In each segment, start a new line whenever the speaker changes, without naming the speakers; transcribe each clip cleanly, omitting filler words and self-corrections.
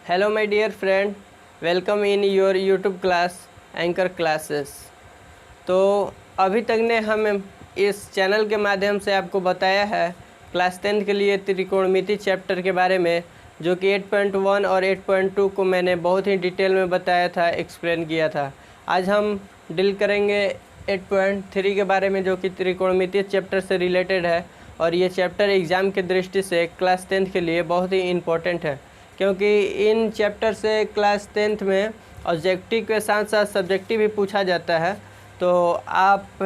Hello my dear friend, welcome in your YouTube class anchor classes. तो अभी तक ने हम इस चैनल के माध्यम से आपको बताया है क्लास 10 के लिए त्रिकोणमिति चैप्टर के बारे में, जो कि 8.1 और 8.2 को मैंने बहुत ही डिटेल में बताया था, एक्सप्लेन किया था। आज हम डील करेंगे 8.3 के बारे में, जो कि त्रिकोणमिति चैप्टर से रिलेटेड है। और ये चैप्टर एग्ज़ाम की दृष्टि से क्लास 10 के लिए बहुत ही इम्पोर्टेंट है, क्योंकि इन चैप्टर से क्लास 10 में ऑब्जेक्टिव के साथ साथ सब्जेक्टिव भी पूछा जाता है। तो आप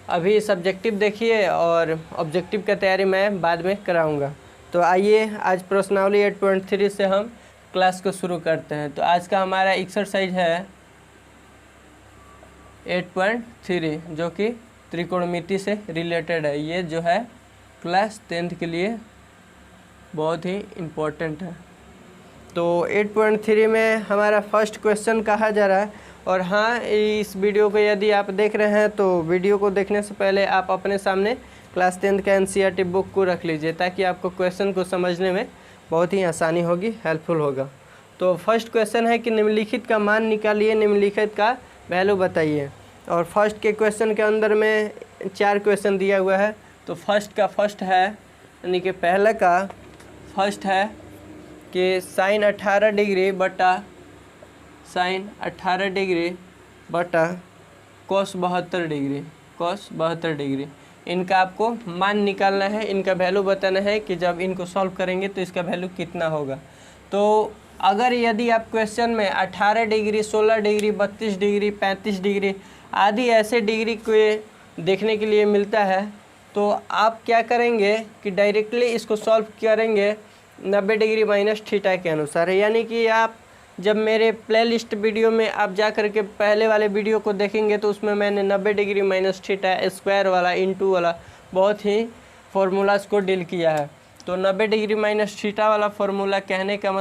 अभी सब्जेक्टिव देखिए और ऑब्जेक्टिव की तैयारी मैं बाद में कराऊंगा। तो आइए आज प्रश्नावली 8.3 से हम क्लास को शुरू करते हैं। तो आज का हमारा एक्सरसाइज है 8.3, जो कि त्रिकोणमिति से रिलेटेड है। ये जो है क्लास 10 के लिए बहुत ही इम्पोर्टेंट है। तो 8.3 में हमारा फर्स्ट क्वेश्चन कहा जा रहा है। और हाँ, इस वीडियो को यदि आप देख रहे हैं तो वीडियो को देखने से पहले आप अपने सामने क्लास 10 का एनसीईआरटी बुक को रख लीजिए, ताकि आपको क्वेश्चन को समझने में बहुत ही आसानी होगी, हेल्पफुल होगा। तो फर्स्ट क्वेश्चन है कि निम्नलिखित का मान निकालिए, निम्नलिखित का वैल्यू बताइए। और फर्स्ट के क्वेश्चन के अंदर में 4 क्वेश्चन दिया हुआ है। तो फर्स्ट का फर्स्ट है, यानी कि पहले का फर्स्ट है कि साइन 18 डिग्री बटा कोस 72 डिग्री, इनका आपको मान निकालना है, इनका वैल्यू बताना है कि जब इनको सॉल्व करेंगे तो इसका वैल्यू कितना होगा। तो अगर यदि आप क्वेश्चन में 18 डिग्री, 16 डिग्री, 32 डिग्री, 35 डिग्री आदि ऐसे डिग्री को देखने के लिए मिलता है, तो आप क्या करेंगे कि डायरेक्टली इसको सॉल्व करेंगे 90 डिग्री माइनस थीटा के अनुसार। यानी कि आप जब मेरे प्लेलिस्ट वीडियो में आप जा कर के पहले वाले वीडियो को देखेंगे तो उसमें मैंने 90 डिग्री माइनस थीटा स्क्वायर वाला इंटू वाला बहुत ही फार्मूलाज को डील किया है। तो 90 डिग्री माइनस थीटा वाला फार्मूला कहने का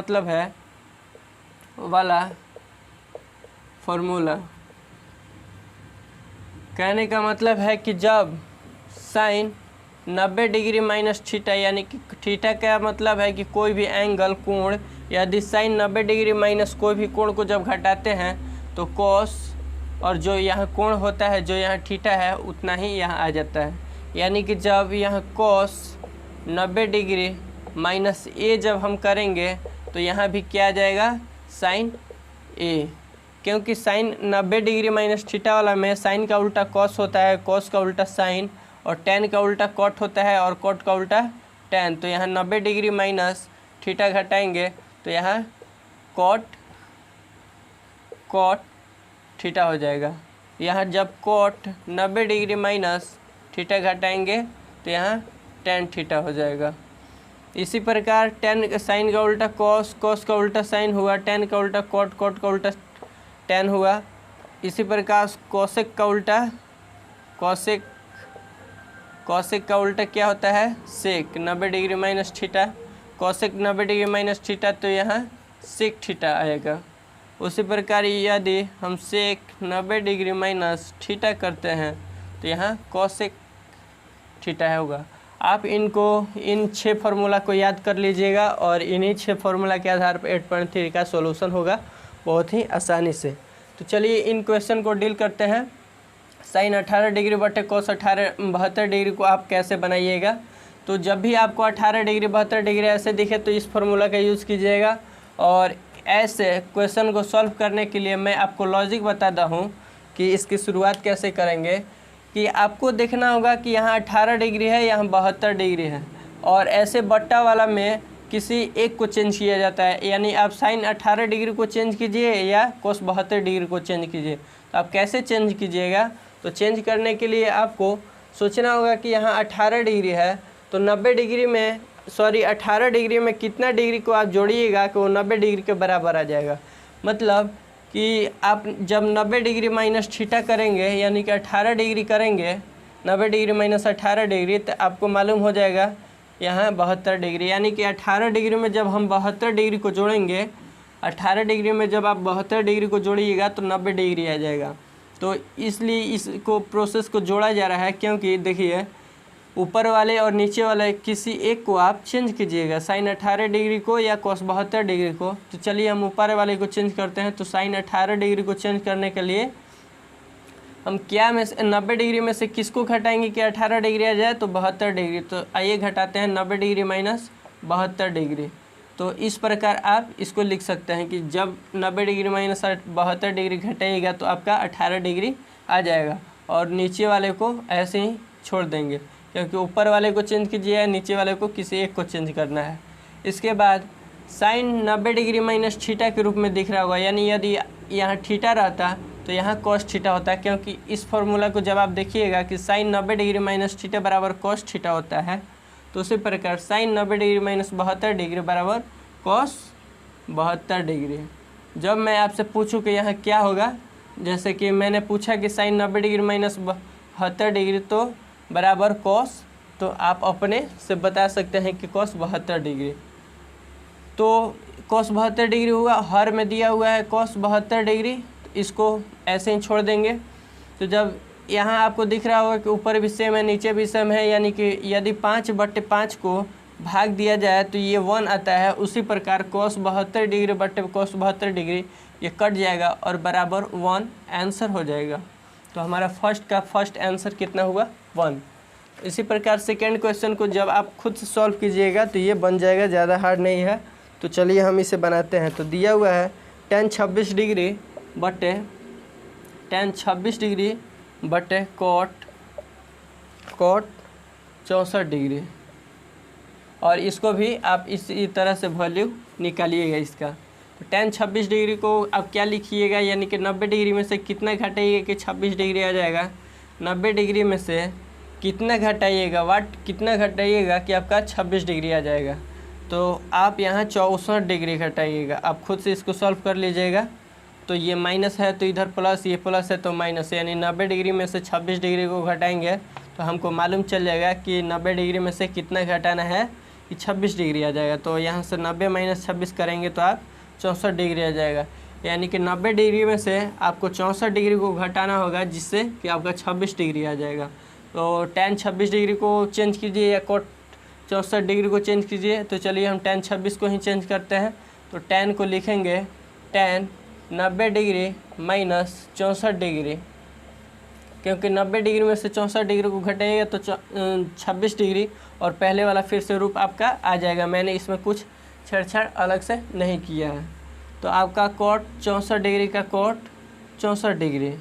मतलब है कि जब साइन 90 डिग्री माइनस थीटा, यानी कि थीटा का मतलब है कि कोई भी एंगल, कोण, यदि साइन 90 डिग्री माइनस कोई भी कोण को जब घटाते हैं तो कॉस, और जो यहाँ कोण होता है, जो यहाँ थीटा है, उतना ही यहाँ आ जाता है। यानी कि जब यहाँ कॉस 90 डिग्री माइनस ए जब हम करेंगे तो यहाँ भी क्या आ जाएगा, साइन ए। क्योंकि साइन 90 डिग्री माइनस थीटा वाला में साइन का उल्टा कॉस होता है, कॉस का उल्टा साइन, और टेन का उल्टा कॉट होता है, और कॉट का उल्टा टेन। तो यहाँ 90 डिग्री माइनस थीटा घटाएंगे तो यहाँ कॉट थीटा हो जाएगा। यहाँ जब कॉट 90 डिग्री माइनस थीटा घटाएंगे तो यहाँ टेन थीटा हो जाएगा। इसी प्रकार टेन साइन का उल्टा कॉस, कॉस का उल्टा साइन हुआ, टेन का उल्टा कॉट, कॉट का उल्टा टेन हुआ। इसी प्रकार कोसेक का उल्टा क्या होता है, सेक 90 degree minus theta, cosec 90 degree minus theta, तो यहाँ सेक थीटा आएगा। उसी प्रकार यदि हम सेक 90 डिग्री माइनस थीटा करते हैं तो यहाँ कोसेक थीटा होगा। आप इन 6 फार्मूला को याद कर लीजिएगा, और इन्हीं 6 फार्मूला के आधार पर 8.3 का सॉल्यूशन होगा बहुत ही आसानी से। तो चलिए इन क्वेश्चन को डील करते हैं। साइन 18 डिग्री बटे कोस 72 डिग्री को आप कैसे बनाइएगा। तो जब भी आपको 18 डिग्री 72 डिग्री ऐसे दिखे तो इस फार्मूला का यूज़ कीजिएगा। और ऐसे क्वेश्चन को सॉल्व करने के लिए मैं आपको लॉजिक बताता हूँ कि इसकी शुरुआत कैसे करेंगे। कि आपको देखना होगा कि यहाँ 18 डिग्री है, यहाँ 72 डिग्री है, और ऐसे बट्टा वाला में किसी एक को चेंज किया जाता है। यानी आप साइन 18 डिग्री को चेंज कीजिए या कोस 72 डिग्री को चेंज कीजिए। तो आप कैसे चेंज कीजिएगा, तो चेंज करने के लिए आपको सोचना होगा कि यहाँ 18 डिग्री है, तो 18 डिग्री में कितना डिग्री को आप जोड़िएगा कि वो 90 डिग्री के बराबर आ जाएगा। मतलब कि आप जब 90 डिग्री माइनस थीटा करेंगे, यानी कि 18 डिग्री करेंगे, 90 डिग्री माइनस 18 डिग्री, तो आपको मालूम हो जाएगा यहाँ 72 डिग्री। यानी कि 18 डिग्री में जब हम 72 डिग्री को जोड़ेंगे, 18 डिग्री में जब आप 72 डिग्री को जोड़िएगा तो 90 डिग्री आ जाएगा। तो इसलिए इसको प्रोसेस को जोड़ा जा रहा है, क्योंकि देखिए ऊपर वाले और नीचे वाले किसी एक को आप चेंज कीजिएगा, साइन 18 डिग्री को या cos 72 डिग्री को। तो चलिए हम ऊपर वाले को चेंज करते हैं। तो साइन 18 डिग्री को चेंज करने के लिए हम क्या में से 90 डिग्री में से किसको घटाएंगे कि 18 डिग्री आ जाए, तो 72 डिग्री। तो आइए घटाते हैं 90 डिग्री माइनस 72 डिग्री। तो इस प्रकार आप इसको लिख सकते हैं कि जब 90 डिग्री माइनस 72 डिग्री घटाइएगा तो आपका 18 डिग्री आ जाएगा, और नीचे वाले को ऐसे ही छोड़ देंगे क्योंकि ऊपर वाले को चेंज कीजिए, नीचे वाले को किसी एक को चेंज करना है। इसके बाद साइन 90 डिग्री माइनस थीटा के रूप में दिख रहा होगा, यानी यदि यहाँ थीटा रहता तो यहाँ कॉस थीटा होता है, क्योंकि इस फॉर्मूला को जब आप देखिएगा कि साइन 90 डिग्री माइनस थीटा बराबर कॉस थीटा होता है, तो उसी प्रकार साइन 90 डिग्री माइनस 72 डिग्री बराबर कॉस 72 डिग्री। जब मैं आपसे पूछूं कि यहाँ क्या होगा, जैसे कि मैंने पूछा कि साइन 90 डिग्री माइनस 72 डिग्री तो बराबर कॉस, तो आप अपने से बता सकते हैं कि कॉस 72 डिग्री। तो कॉस 72 डिग्री हुआ, हर में दिया हुआ है कॉस 72 डिग्री, तो इसको ऐसे ही छोड़ देंगे। तो जब यहाँ आपको दिख रहा होगा कि ऊपर भी सेम है नीचे भी सेम है, यानी कि यदि 5/5 को भाग दिया जाए तो ये 1 आता है। उसी प्रकार cos 72 डिग्री बटे cos 72 डिग्री ये कट जाएगा और बराबर 1 आंसर हो जाएगा। तो हमारा फर्स्ट आंसर कितना हुआ, 1। इसी प्रकार सेकेंड क्वेश्चन को जब आप खुद से सॉल्व कीजिएगा तो ये बन जाएगा, ज़्यादा हार्ड नहीं है। तो चलिए हम इसे बनाते हैं। तो दिया हुआ है tan 26 डिग्री बटे tan 26 डिग्री बटे cot 64 डिग्री, और इसको भी आप इसी तरह से वैल्यू निकालिएगा इसका। तो tan 26 डिग्री को आप क्या लिखिएगा, यानी कि 90 डिग्री में से कितना घटाइएगा कि 26 डिग्री आ जाएगा। 90 डिग्री में से कितना घटाइएगा, कितना घटाइएगा कि आपका 26 डिग्री आ जाएगा। तो आप यहाँ 64 डिग्री घटाइएगा। आप खुद से इसको सॉल्व कर लीजिएगा। तो ये माइनस है तो इधर प्लस, ये प्लस है तो माइनस, यानी 90 डिग्री में से 26 डिग्री को घटाएंगे तो हमको मालूम चल जाएगा कि 90 डिग्री में से कितना घटाना है कि 26 डिग्री आ जाएगा। तो यहाँ से 90 माइनस 26 करेंगे तो आप 64 डिग्री आ जाएगा, यानी कि 90 डिग्री में से आपको 64 डिग्री को घटाना होगा, जिससे कि आपका 26 डिग्री आ जाएगा। तो tan 26 डिग्री को चेंज कीजिए या cot 64 डिग्री को चेंज कीजिए। तो चलिए हम tan 26 को ही चेंज करते हैं। तो tan को लिखेंगे tan 90 डिग्री माइनस 64 डिग्री, क्योंकि 90 डिग्री में से 64 डिग्री को घटाइएगा तो 26 डिग्री, और पहले वाला फिर से रूप आपका आ जाएगा। मैंने इसमें कुछ छेड़छाड़ अलग से नहीं किया है। तो आपका cot 64 डिग्री का cot 64 डिग्री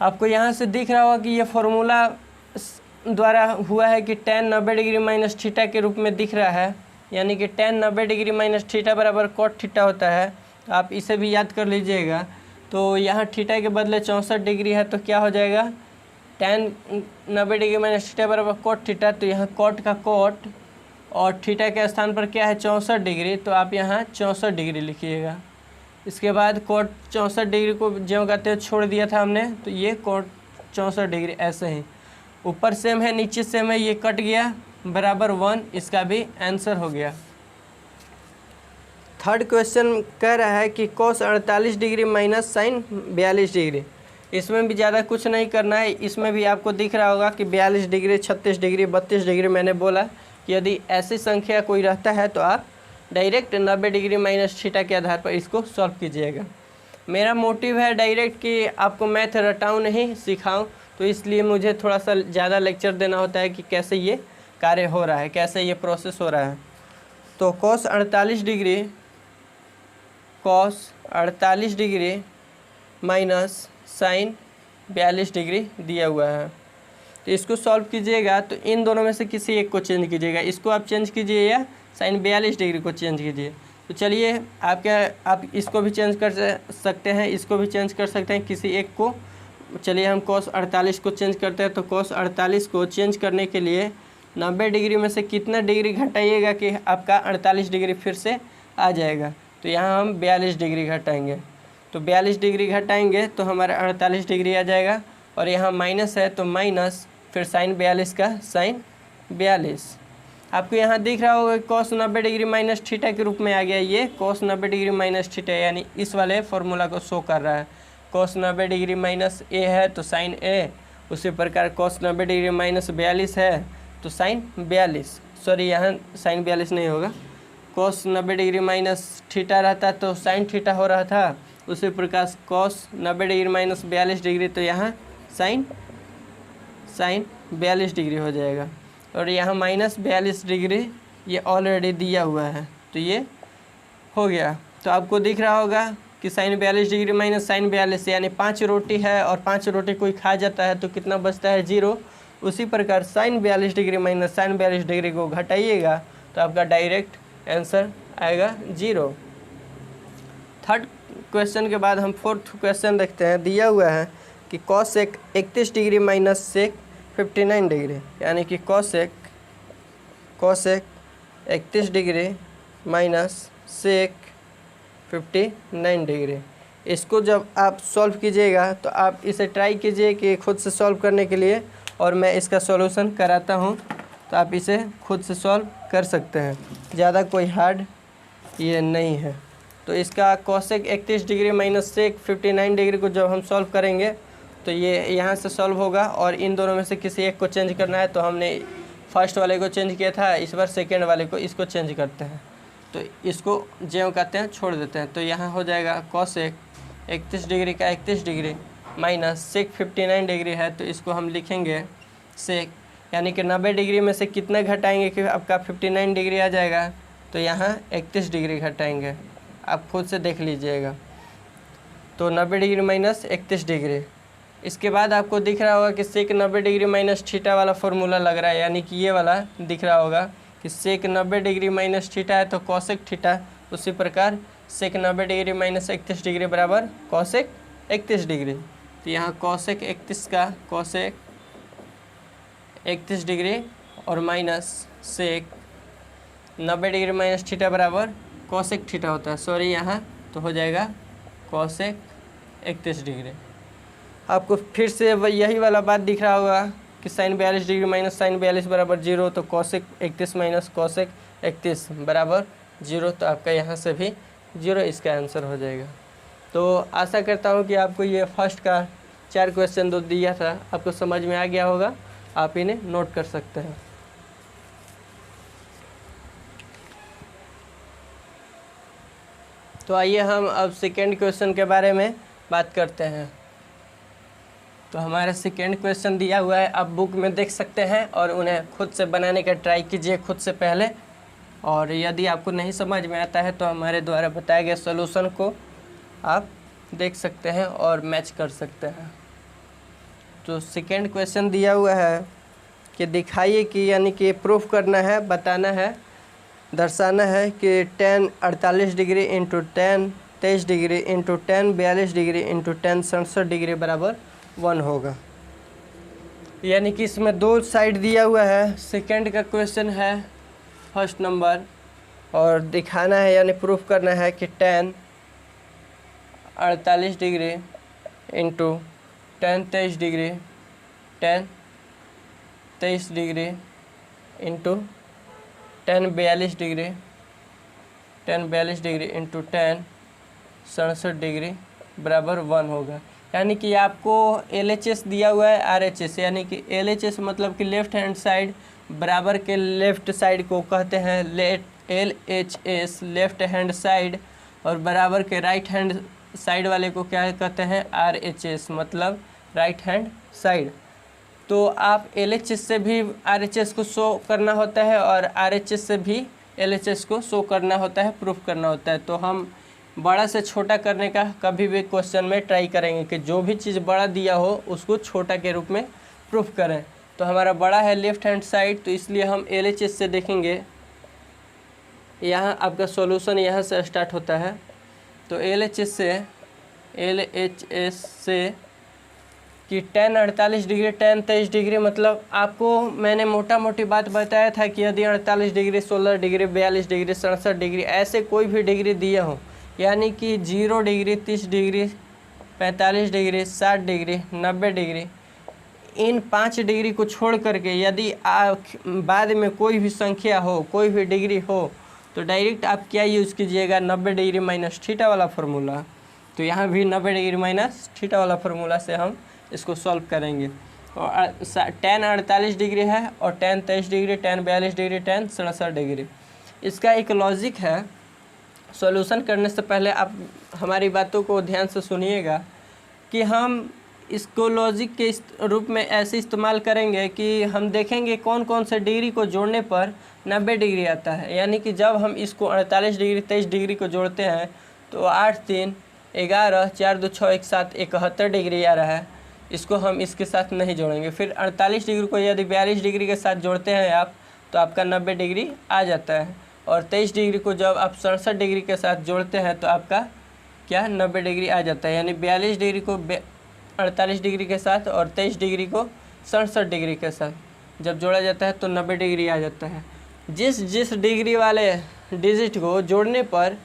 आपको यहाँ से दिख रहा होगा कि ये फॉर्मूला द्वारा हुआ है कि tan 90 डिग्री माइनस थीटा के रूप में दिख रहा है, यानी कि tan 90 डिग्री माइनस थीटा बराबर cot थीटा होता है। आप इसे भी याद कर लीजिएगा। तो यहाँ थीटा के बदले 64 डिग्री है तो क्या हो जाएगा, tan 90 डिग्री माइनस थीटा बराबर cot थीटा। तो यहाँ cot का cot और थीटा के स्थान पर क्या है 64 डिग्री, तो आप यहाँ 64 डिग्री लिखिएगा। इसके बाद cot 64 डिग्री को ज्यों कहते हुए छोड़ दिया था हमने, तो ये cot 64 डिग्री ऐसे ही ऊपर सेम है नीचे सेम है, ये कट गया बराबर 1, इसका भी आंसर हो गया। थर्ड क्वेश्चन कह रहा है कि cos 48 degree minus sine 42 degree. इसमें भी ज़्यादा कुछ नहीं करना है। इसमें भी आपको दिख रहा होगा कि 42 डिग्री 36 डिग्री 32 डिग्री। मैंने बोला कि यदि ऐसी संख्या कोई रहता है तो आप डायरेक्ट 90 डिग्री माइनस थीटा के आधार पर इसको सॉल्व कीजिएगा। मेरा मोटिव है डायरेक्ट कि आपको मैथ रटाऊँ नहीं सिखाऊँ, तो इसलिए मुझे थोड़ा सा ज़्यादा लेक्चर देना होता है कि कैसे ये कार्य हो रहा है, कैसे ये प्रोसेस हो रहा है। तो cos 48 degree minus sine 42 degree दिया हुआ है। तो इसको सॉल्व कीजिएगा तो इन दोनों में से किसी एक को चेंज कीजिएगा। इसको आप चेंज कीजिए या साइन 42 डिग्री को चेंज कीजिए। तो चलिए आप इसको भी चेंज कर सकते हैं, इसको भी चेंज कर सकते हैं, किसी एक को। चलिए हम cos 48 को चेंज करते हैं। तो cos 48 को चेंज करने के लिए 90 डिग्री में से कितना डिग्री घटाइएगा कि आपका 48 डिग्री फिर से आ जाएगा। तो यहाँ हम 42 डिग्री घटाएंगे। तो 42 डिग्री घटाएंगे तो हमारा 48 डिग्री आ जाएगा, और यहाँ माइनस है तो माइनस फिर साइन 42 का साइन 42। आपको यहाँ दिख रहा होगा cos 90 डिग्री माइनस थीटा के रूप में आ गया। ये cos 90 डिग्री माइनस थीटा, यानी इस वाले फॉर्मूला को शो कर रहा है। cos 90 डिग्री माइनस ए है तो साइन ए, उसी प्रकार cos 90 डिग्री माइनस 42 है तो साइन 42, सॉरी यहाँ साइन 42 नहीं होगा, cos 90 डिग्री माइनस थीटा रहता तो साइन थीटा हो रहा था। उसी प्रकार cos 90 डिग्री माइनस 42 डिग्री तो यहाँ साइन 42 डिग्री हो जाएगा। और यहाँ माइनस 42 डिग्री ये ऑलरेडी दिया हुआ है तो ये हो गया। तो आपको दिख रहा होगा कि साइन 42 डिग्री माइनस साइन 42 यानी 5 रोटी है और 5 रोटी कोई खा जाता है तो कितना बचता है 0। उसी प्रकार sine 42 degree minus sine 42 degree को घटाइएगा तो आपका डायरेक्ट आंसर आएगा 0। थर्ड क्वेश्चन के बाद हम फोर्थ क्वेश्चन देखते हैं। दिया हुआ है कि cosec 31 degree minus sec 59 degree, यानी कि cosec 31 degree minus sec 59 degree. इसको जब आप सॉल्व कीजिएगा तो आप इसे ट्राई कीजिए कि खुद से सॉल्व करने के लिए, और मैं इसका सॉल्यूशन कराता हूँ तो आप इसे खुद से सॉल्व कर सकते हैं, ज़्यादा कोई हार्ड ये नहीं है। तो इसका cosec 31 degree minus sec 59 degree को जब हम सॉल्व करेंगे तो ये यहाँ से सॉल्व होगा और इन दोनों में से किसी एक को चेंज करना है। तो हमने फर्स्ट वाले को चेंज किया था, इस बार सेकेंड वाले को इसको चेंज करते हैं। तो इसको ज्यों कहते हैं छोड़ देते हैं। तो यहाँ हो जाएगा कॉसेक 31 डिग्री का 31 डिग्री माइनस सेक 59 डिग्री है तो इसको हम लिखेंगे सेक, यानी कि 90 डिग्री में से कितना घटाएंगे कि आपका 59 डिग्री आ जाएगा। तो यहाँ 31 डिग्री घटाएंगे, आप खुद से देख लीजिएगा। तो 90 डिग्री माइनस 31 डिग्री। इसके बाद आपको दिख रहा होगा कि सेक 90 डिग्री माइनस थीटा वाला फॉर्मूला लग रहा है, यानी कि ये वाला दिख रहा होगा कि सेक 90 डिग्री माइनस थीटा है तो कॉसेक थीटा। उसी प्रकार सेक 90 डिग्री माइनस 31 डिग्री बराबर कॉसेक 31 डिग्री। तो यहाँ कॉसेक 31 का कॉसेक 31 डिग्री और minus sec 90 degree minus theta बराबर कॉसेक थीटा होता है, सॉरी यहाँ तो हो जाएगा कॉसेक 31 डिग्री। आपको फिर से यही वाला बात दिख रहा होगा कि साइन 42 डिग्री माइनस साइन 42 बराबर 0, तो कॉसेक 31 माइनस कॉसेक 31 बराबर 0। तो आपका यहाँ से भी 0 इसका आंसर हो जाएगा। तो आशा करता हूँ कि आपको ये फर्स्ट का 4 क्वेश्चन जो दिया था आपको समझ में आ गया होगा, आप इन्हें नोट कर सकते हैं। तो आइए हम अब सेकेंड क्वेश्चन के बारे में बात करते हैं। तो हमारा सेकेंड क्वेश्चन दिया हुआ है, आप बुक में देख सकते हैं और उन्हें खुद से बनाने का ट्राई कीजिए खुद से पहले। और यदि आपको नहीं समझ में आता है तो हमारे द्वारा बताए गए सॉल्यूशन को आप देख सकते हैं और मैच कर सकते हैं। तो सेकेंड क्वेश्चन दिया हुआ है कि दिखाइए कि, यानी कि प्रूफ करना है, बताना है, दर्शाना है कि tan 48 degree into tan 23 degree into tan 42 degree into tan 67 degree बराबर 1 होगा। यानी कि इसमें 2 साइड दिया हुआ है। सेकेंड का क्वेश्चन है फर्स्ट नंबर, और दिखाना है यानी प्रूफ करना है कि tan 48 degree into tan 23 degree tan 23 degree into tan 42 degree into tan 67 degree बराबर 1 होगा। यानी कि आपको LHS दिया हुआ है RHS, यानी कि LHS मतलब कि लेफ़्ट हैंड साइड, बराबर के लेफ़्ट साइड को कहते हैं LHS लेफ़्ट हैंड साइड, और बराबर के राइट हैंड साइड वाले को क्या कहते हैं RHS मतलब राइट हैंड साइड। तो आप LHS से भी RHS को शो करना होता है और RHS से भी LHS को शो करना होता है, प्रूफ करना होता है। तो हम बड़ा से छोटा करने का कभी भी क्वेश्चन में ट्राई करेंगे कि जो भी चीज़ बड़ा दिया हो उसको छोटा के रूप में प्रूफ करें। तो हमारा बड़ा है लेफ़्ट हैंड साइड, तो इसलिए हम LHS से देखेंगे। यहाँ आपका सॉल्यूशन यहाँ से स्टार्ट होता है। तो LHS से कि tan 48 डिग्री tan 23 डिग्री, मतलब आपको मैंने मोटा मोटी बात बताया था कि यदि 48 डिग्री 16 डिग्री 42 डिग्री 67 डिग्री ऐसे कोई भी डिग्री दिए हो, यानी कि 0 degree 30 degree 45 degree 60 degree 90 degree, इन 5 डिग्री को छोड़ करके यदि बाद में कोई भी संख्या हो, कोई भी डिग्री हो, तो डायरेक्ट आप क्या यूज़ कीजिएगा 90 डिग्री माइनस थीटा वाला फार्मूला। तो यहाँ भी 90 डिग्री माइनस थीटा वाला फार्मूला से हम इसको सॉल्व करेंगे। और tan 48 डिग्री है और tan 23 degree, tan 42 degree, tan 67 degree. इसका एक लॉजिक है, सॉल्यूशन करने से पहले आप हमारी बातों को ध्यान से सुनिएगा कि हम इसको लॉजिक के इस रूप में ऐसे इस्तेमाल करेंगे कि हम देखेंगे कौन कौन से डिग्री को जोड़ने पर 90 डिग्री आता है। यानी कि जब हम इसको 48 डिग्री 23 डिग्री को जोड़ते हैं तो 8 3 11 4 2 6 1 7 71 डिग्री आ रहा है। इसको हम इसके साथ नहीं जोड़ेंगे। फिर 48 डिग्री को यदि 42 डिग्री के साथ जोड़ते हैं आप तो आपका 90 डिग्री आ जाता है। और 23 डिग्री को जब आप 67 डिग्री के साथ जोड़ते हैं तो आपका क्या 90 डिग्री आ जाता है। यानी 42 डिग्री को 48 डिग्री के साथ और 23 डिग्री को 67 डिग्री के साथ जब जोड़ा जाता है तो 90 डिग्री आ जाता है। जिस जिस डिग्री वाले डिजिट को जोड़ने पर,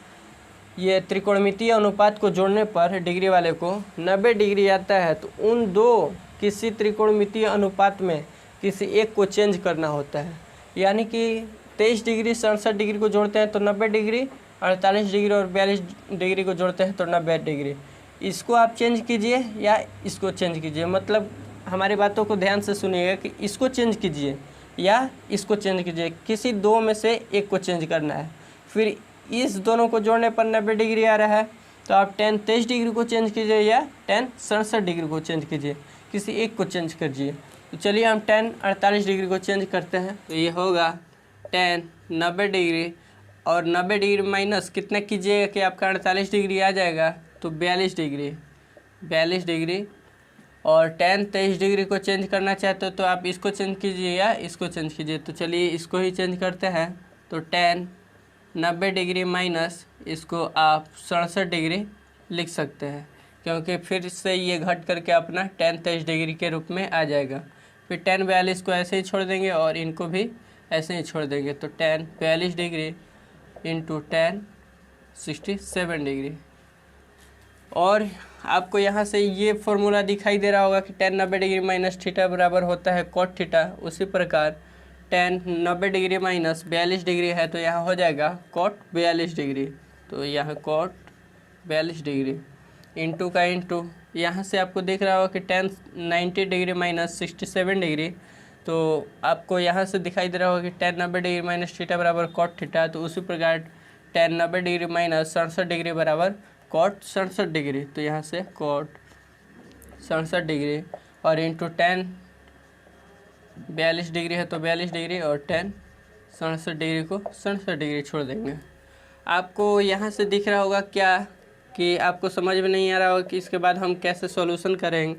ये त्रिकोणमितीय अनुपात को जोड़ने पर डिग्री वाले को 90 डिग्री आता है तो उन दो किसी त्रिकोणमितीय अनुपात में किसी एक को चेंज करना होता है। यानी कि 23 डिग्री 67 डिग्री को जोड़ते हैं तो 90 डिग्री, 48 डिग्री और 42 डिग्री को जोड़ते हैं तो 90 डिग्री। इसको आप चेंज कीजिए या इसको चेंज कीजिए। मतलब हमारी बातों को ध्यान से सुनिएगा कि इसको चेंज कीजिए या इसको चेंज कीजिए, किसी दो में से एक को चेंज करना है। फिर इस दोनों को जोड़ने पर 90 डिग्री आ रहा है तो आप tan 23 डिग्री को चेंज कीजिए या tan 67 डिग्री को चेंज कीजिए, किसी एक को चेंज कीजिए। तो चलिए हम tan 48 डिग्री को चेंज करते हैं। तो ये होगा tan 90 डिग्री और 90 डिग्री माइनस कितना कीजिएगा कि आपका 48 डिग्री आ जाएगा तो 42 डिग्री। और tan 23 डिग्री को चेंज करना चाहते हो तो आप इसको चेंज कीजिए या इसको चेंज कीजिए। तो चलिए इसको ही चेंज करते हैं। तो tan 90 डिग्री माइनस इसको आप 67 डिग्री लिख सकते हैं, क्योंकि फिर से ये घट करके अपना tan 23 डिग्री के रूप में आ जाएगा। फिर tan 42 को ऐसे ही छोड़ देंगे और इनको भी ऐसे ही छोड़ देंगे। तो tan 42 degree into tan 67 degree. और आपको यहाँ से ये फॉर्मूला दिखाई दे रहा होगा कि tan 90 डिग्री माइनस थीटा बराबर होता है cot थीटा। उसी प्रकार tan 90 डिग्री माइनस 42 डिग्री है तो यहाँ हो जाएगा cot 42 डिग्री। तो यहाँ cot 42 डिग्री इंटू का इंटू, यहाँ से आपको दिख रहा होगा कि tan 90 डिग्री माइनस 67 डिग्री। तो आपको यहाँ से दिखाई दे रहा होगा कि tan 90 डिग्री माइनस थीटा बराबर cot थीटा। तो उसी प्रकार tan 90 डिग्री माइनस 67 डिग्री बराबर cot 67 डिग्री। तो यहाँ से cot 67 डिग्री और इंटू tan 42 डिग्री है तो 42 डिग्री और tan 67 डिग्री को 67 डिग्री छोड़ देंगे। आपको यहाँ से दिख रहा होगा क्या कि आपको समझ में नहीं आ रहा होगा कि इसके बाद हम कैसे सॉल्यूशन करेंगे।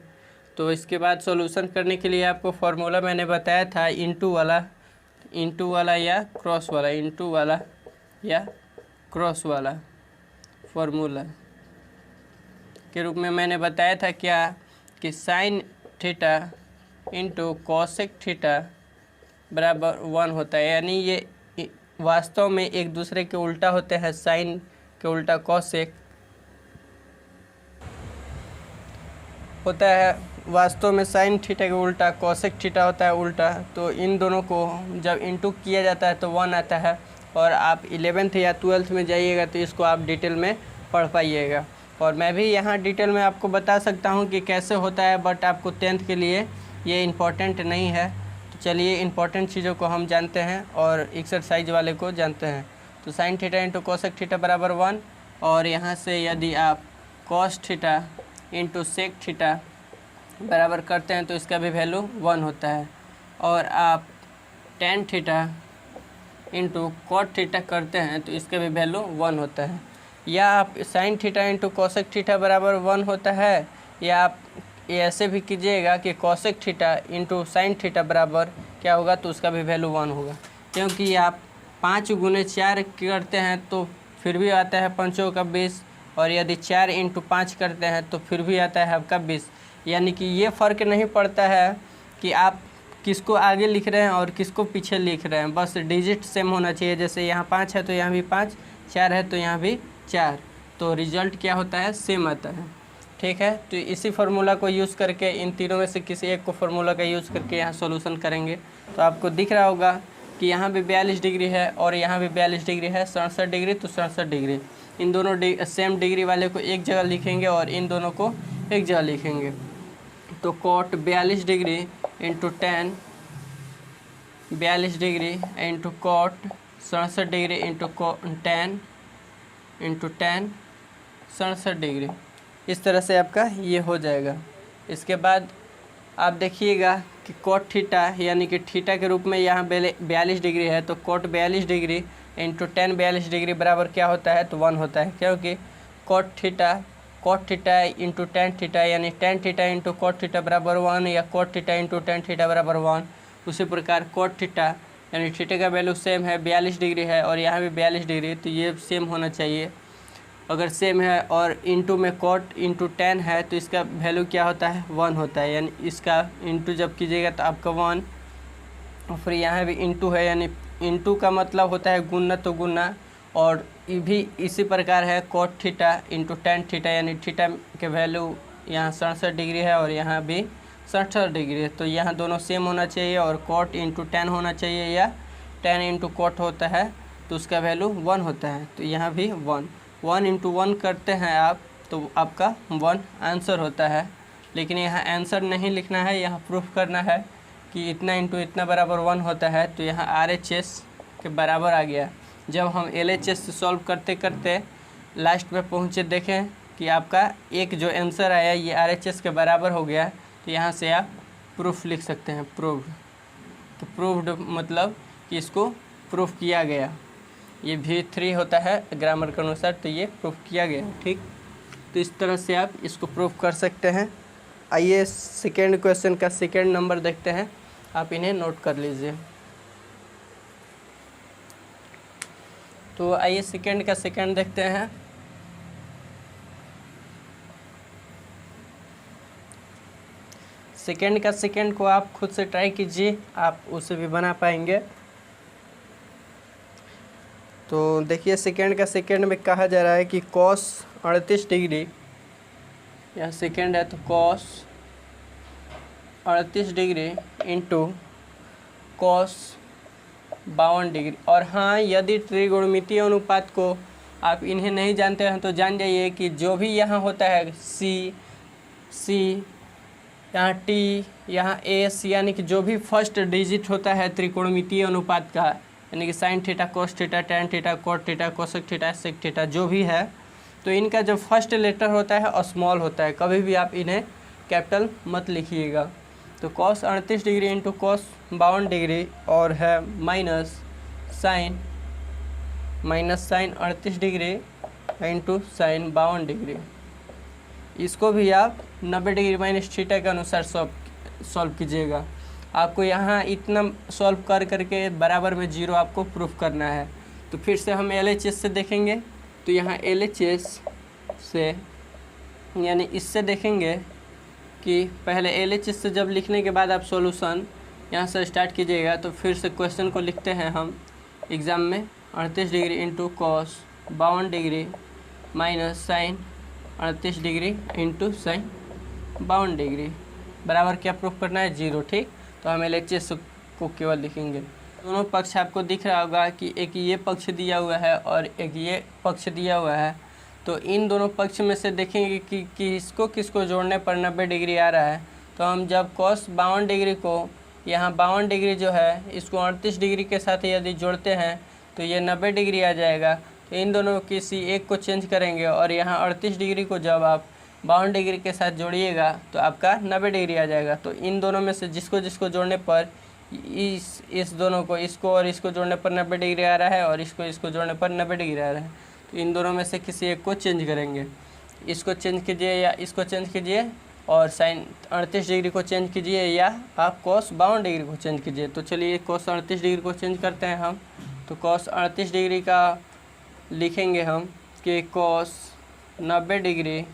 तो इसके बाद सॉल्यूशन करने के लिए आपको फार्मूला मैंने बताया था इंटू वाला या क्रॉस वाला, इंटू वाला या क्रॉस वाला फार्मूला के रूप में मैंने बताया था क्या कि sine theta into cosec theta बराबर 1 होता है। यानी ये वास्तव में एक दूसरे के उल्टा होते हैं। साइन के उल्टा कॉसेक होता है, वास्तव में साइन थीटा के उल्टा कॉसेक थीटा होता है उल्टा। तो इन दोनों को जब इंटू किया जाता है तो 1 आता है। और आप 11th या 12th में जाइएगा तो इसको आप डिटेल में पढ़ पाइएगा। और मैं भी यहाँ डिटेल में आपको बता सकता हूँ कि कैसे होता है, बट आपको 10th के लिए ये इम्पोर्टेंट नहीं है। तो चलिए इम्पोर्टेंट चीज़ों को हम जानते हैं और एक्सरसाइज वाले को जानते हैं। तो sine theta into cosec theta बराबर 1। और यहाँ से यदि आप cos theta into sec theta बराबर करते हैं तो इसका भी वैल्यू 1 होता है। और आप tan theta into cot theta करते हैं तो इसका भी वैल्यू 1 होता है। या आप sign theta into cosec theta बराबर 1 होता है, या आप ऐसे भी कीजिएगा कि cosec theta into sine theta बराबर क्या होगा तो उसका भी वैल्यू 1 होगा। क्योंकि आप 5 गुने 4 करते हैं तो फिर भी आता है 5 का 20, और यदि 4 इंटू 5 करते हैं तो फिर भी आता है आपका 20। यानी कि ये फ़र्क नहीं पड़ता है कि आप किसको आगे लिख रहे हैं और किसको पीछे लिख रहे हैं, बस डिजिट सेम होना चाहिए। जैसे यहाँ 5 है तो यहाँ भी 5, 4 है तो यहाँ भी 4, तो रिजल्ट क्या होता है, सेम आता है। ठीक है, तो इसी फार्मूला को यूज़ करके इन तीनों में से किसी एक को फार्मूला का यूज़ करके यहाँ सॉल्यूशन करेंगे। तो आपको दिख रहा होगा कि यहाँ भी 42 डिग्री है और यहाँ भी 42 डिग्री है, 67 डिग्री तो 67 डिग्री। इन दोनों सेम डिग्री वाले को एक जगह लिखेंगे और इन दोनों को एक जगह लिखेंगे। तो cot 42 degree into tan 42 degree into cot 67 degree into tan into tan 67 degree. इस तरह से आपका ये हो जाएगा। इसके बाद आप देखिएगा कि कॉट थीटा यानी कि थीटा के रूप में यहाँ 42 डिग्री है, तो cot 42 degree into tan 42 degree बराबर क्या होता है, तो 1 होता है, क्योंकि cot theta into tan theta यानी tan theta into cot theta बराबर 1 या cot theta into tan theta बराबर 1। उसी प्रकार कॉट थीटा यानी थीटा का वैल्यू सेम है 42 डिग्री है और यहाँ भी 42 डिग्री, तो ये सेम होना चाहिए। अगर सेम है और इंटू में कॉट इंटू टेन है तो इसका वैल्यू क्या होता है, 1 होता है, यानी इसका इंटू जब कीजिएगा तो आपका 1। और फिर यहाँ भी इंटू है, यानी इंटू का मतलब होता है गुना, तो गुना। और ये भी इसी प्रकार है cot theta into tan theta यानी थीटा के वैल्यू यहाँ 67 डिग्री है और यहाँ भी 67 डिग्री है, तो यहाँ दोनों सेम होना चाहिए। और कॉट इंटू टेन होना चाहिए या टेन इंटू कॉट होता है तो उसका वैल्यू 1 होता है, तो यहाँ भी 1 इंटू 1 करते हैं आप तो आपका 1 आंसर होता है। लेकिन यहाँ आंसर नहीं लिखना है, यहाँ प्रूफ करना है कि इतना इंटू इतना बराबर 1 होता है, तो यहाँ RHS के बराबर आ गया। जब हम LHS से सॉल्व करते करते लास्ट में पहुँचे देखें कि आपका एक जो आंसर आया ये RHS के बराबर हो गया, तो यहाँ से आप प्रूफ लिख सकते हैं, प्रूव्ड। तो प्रूव्ड मतलब कि इसको प्रूफ किया गया। ये V3 होता है ग्रामर के अनुसार, तो ये प्रूफ किया गया, ठीक। तो इस तरह से आप इसको प्रूफ कर सकते हैं। आइए सेकेंड क्वेश्चन का सेकेंड नंबर देखते हैं, आप इन्हें नोट कर लीजिए। तो आइए सेकेंड का सेकेंड देखते हैं। सेकेंड का सेकेंड को आप खुद से ट्राई कीजिए, आप उसे भी बना पाएंगे। तो देखिए सेकेंड का सेकेंड में कहा जा रहा है कि कॉस 38 डिग्री, यह सेकेंड है तो cos 38 degree into cos 52 degree. और हाँ, यदि त्रिकोणमितीय अनुपात को आप इन्हें नहीं जानते हैं तो जान जाइए कि जो भी यहाँ होता है सी यहाँ टी यहाँ एस, यानी कि जो भी फर्स्ट डिजिट होता है त्रिकोणमितीय अनुपात का, यानी कि sine theta cos theta tan theta cot theta cosec theta sec theta जो भी है, तो इनका जो फर्स्ट लेटर होता है स्मॉल होता है। कभी भी आप इन्हें कैपिटल मत लिखिएगा। तो cos 38 degree into cos 52 degree और है minus sine 38 degree into sine 52 degree. इसको भी आप 90 डिग्री माइनस थीटा के अनुसार सॉल्व कीजिएगा। आपको यहाँ इतना सॉल्व कर करके बराबर में 0 आपको प्रूफ करना है। तो फिर से हम LHS से देखेंगे, तो यहाँ LHS से यानी इससे देखेंगे कि पहले LHS से जब लिखने के बाद आप सॉल्यूशन यहाँ से स्टार्ट कीजिएगा। तो फिर से क्वेश्चन को लिखते हैं हम एग्ज़ाम में, 38 degree into cos 52 degree minus sine 38 degree into sine 52 degree बराबर क्या प्रूफ करना है, 0, ठीक। तो हम LHS को केवल लिखेंगे। दोनों पक्ष आपको दिख रहा होगा कि एक ये पक्ष दिया हुआ है और एक ये पक्ष दिया हुआ है। तो इन दोनों पक्ष में से देखेंगे कि किसको जोड़ने पर 90 डिग्री आ रहा है। तो हम जब कॉस 52 डिग्री को यहाँ 52 डिग्री जो है इसको 38 डिग्री के साथ यदि जोड़ते हैं तो ये 90 डिग्री आ जाएगा। तो इन दोनों किसी एक को चेंज करेंगे और यहाँ 38 डिग्री को जब आप 52 डिग्री के साथ जोड़िएगा तो आपका 90 डिग्री आ जाएगा। तो इन दोनों में से जिसको जोड़ने पर इस दोनों को इसको और इसको जोड़ने पर 90 डिग्री आ रहा है और इसको जोड़ने पर 90 डिग्री आ रहा है। तो इन दोनों में से किसी एक को चेंज करेंगे। इसको चेंज कीजिए या इसको चेंज कीजिए और साइन 38 डिग्री को चेंज कीजिए या आप कॉस 52 डिग्री को चेंज कीजिए। तो चलिए कॉस 38 डिग्री को चेंज करते हैं हम। तो कॉस 38 डिग्री का लिखेंगे हम कि कॉस 90 डिग्री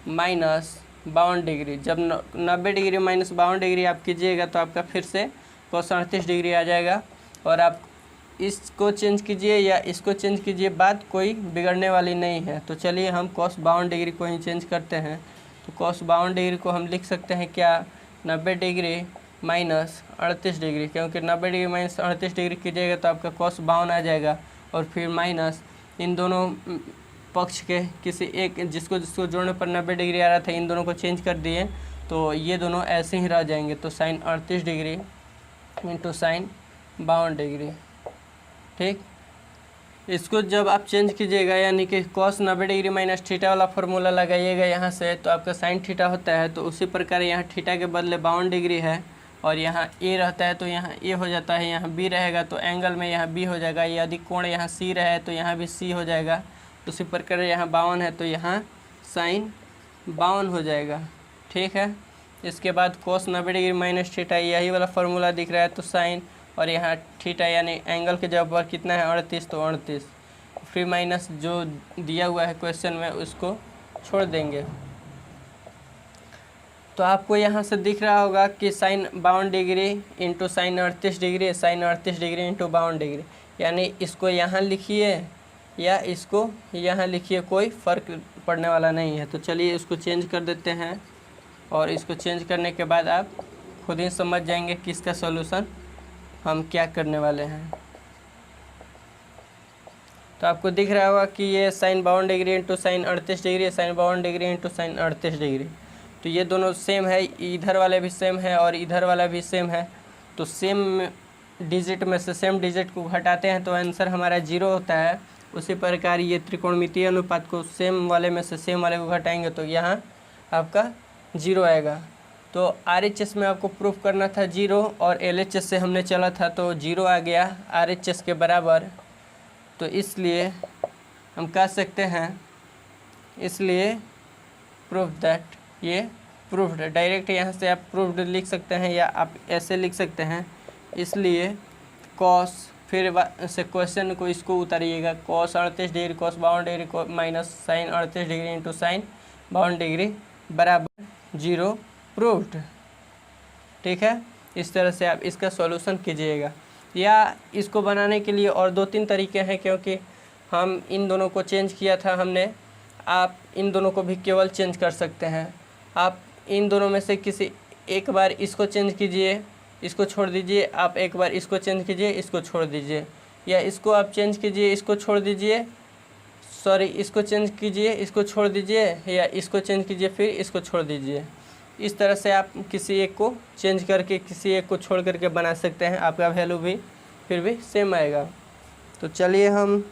माइनस 52 डिग्री। जब 90 डिग्री माइनस 52 डिग्री आप कीजिएगा तो आपका फिर से कॉस 38 डिग्री आ जाएगा। और आप इसको चेंज कीजिए या इसको चेंज कीजिए, बात कोई बिगड़ने वाली नहीं है। तो चलिए हम कॉस 52 डिग्री को ही चेंज करते हैं। तो कॉस 52 डिग्री को हम लिख सकते हैं क्या, 90 डिग्री माइनस 38 डिग्री, क्योंकि 90 डिग्री माइनस 38 डिग्री कीजिएगा तो आपका कॉस 52 आ जाएगा। और फिर माइनस इन दोनों पक्ष के किसी एक जिसको जोड़ने पर 90 डिग्री आ रहा था, इन दोनों को चेंज कर दिए तो ये दोनों ऐसे ही रह जाएंगे। तो sine 38 degree into sine 52 degree. ठीक, इसको जब आप चेंज कीजिएगा यानी कि कॉस 90 डिग्री माइनस थीटा वाला फार्मूला लगाइएगा यहाँ से, तो आपका साइन थीटा होता है। तो उसी प्रकार यहाँ थीटा के बदले 52 डिग्री है और यहाँ ए रहता है तो यहाँ ए हो जाता है, यहाँ बी रहेगा तो एंगल में यहाँ बी हो जाएगा। यदि कोण यहाँ सी रहे तो यहाँ भी सी हो जाएगा। उसी प्रकार यहाँ 52 है तो यहाँ साइन 52 हो जाएगा। ठीक है, इसके बाद कॉस 90 डिग्री माइनस थीटा, यही वाला फार्मूला दिख रहा है तो साइन, और यहाँ थीटा यानी एंगल के जगह पर कितना है 38, तो 38 फिर माइनस जो दिया हुआ है क्वेश्चन में उसको छोड़ देंगे। तो आपको यहाँ से दिख रहा होगा कि sine 52 degree into sine 38 degree, sine 38 degree into 52 degree, यानी इसको यहाँ लिखिए या इसको यहाँ लिखिए, कोई फ़र्क पड़ने वाला नहीं है। तो चलिए इसको चेंज कर देते हैं और इसको चेंज करने के बाद आप खुद ही समझ जाएंगे कि इसका सॉल्यूशन हम क्या करने वाले हैं। तो आपको दिख रहा होगा कि ये sine 52 degree into sine 38 degree, sine 52 degree into sine 38 degree, तो ये दोनों सेम है, इधर वाले भी सेम है और इधर वाला भी सेम है। तो सेम डिजिट में से सेम डिजिट को घटाते हैं तो आंसर हमारा 0 होता है। उसी प्रकार ये त्रिकोणमितीय अनुपात को सेम वाले में से सेम वाले को घटाएंगे तो यहाँ आपका 0 आएगा। तो RHS में आपको प्रूफ करना था 0 और LHS से हमने चला था तो 0 आ गया RHS के बराबर। तो इसलिए हम कह सकते हैं, इसलिए प्रूफ दैट, ये प्रूफ्ड, डायरेक्ट यहाँ से आप प्रूफ्ड लिख सकते हैं या आप ऐसे लिख सकते हैं। इसलिए कॉस, फिर से क्वेश्चन को इसको उतारिएगा, cos 38 degree cos 52 degree minus sine 38 degree into sine 52 degree बराबर 0 प्रूफ्ड। ठीक है, इस तरह से आप इसका सॉल्यूशन कीजिएगा। या इसको बनाने के लिए और 2-3 तरीके हैं, क्योंकि हम इन दोनों को चेंज किया था हमने, आप इन दोनों को भी केवल चेंज कर सकते हैं। आप इन दोनों में से किसी एक बार इसको चेंज कीजिए, इसको छोड़ दीजिए, आप एक बार इसको चेंज कीजिए, इसको छोड़ दीजिए, या इसको आप चेंज कीजिए, इसको छोड़ दीजिए, सॉरी इसको चेंज कीजिए, इसको छोड़ दीजिए, या इसको चेंज कीजिए फिर इसको छोड़ दीजिए। इस तरह से आप किसी एक को चेंज करके किसी एक को छोड़ करके बना सकते हैं, आपका वैल्यू भी फिर भी सेम आएगा। तो चलिए हम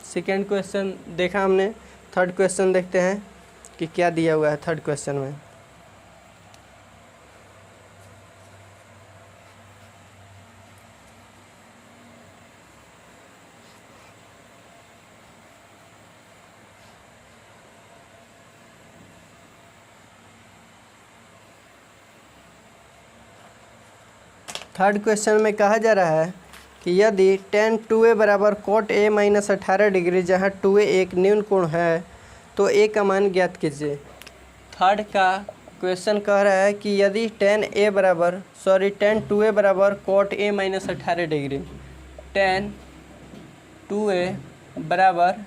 सेकेंड क्वेश्चन देखा हमने, थर्ड क्वेश्चन देखते हैं कि क्या दिया हुआ है थर्ड क्वेश्चन में। थर्ड क्वेश्चन में कहा जा रहा है कि यदि tan 2a बराबर cot a माइनस 18 डिग्री, जहाँ 2a एक न्यून कोण है, तो a का मान ज्ञात कीजिए। थर्ड का क्वेश्चन कह रहा है कि यदि tan 2a बराबर cot a minus 18 degree, tan 2a बराबर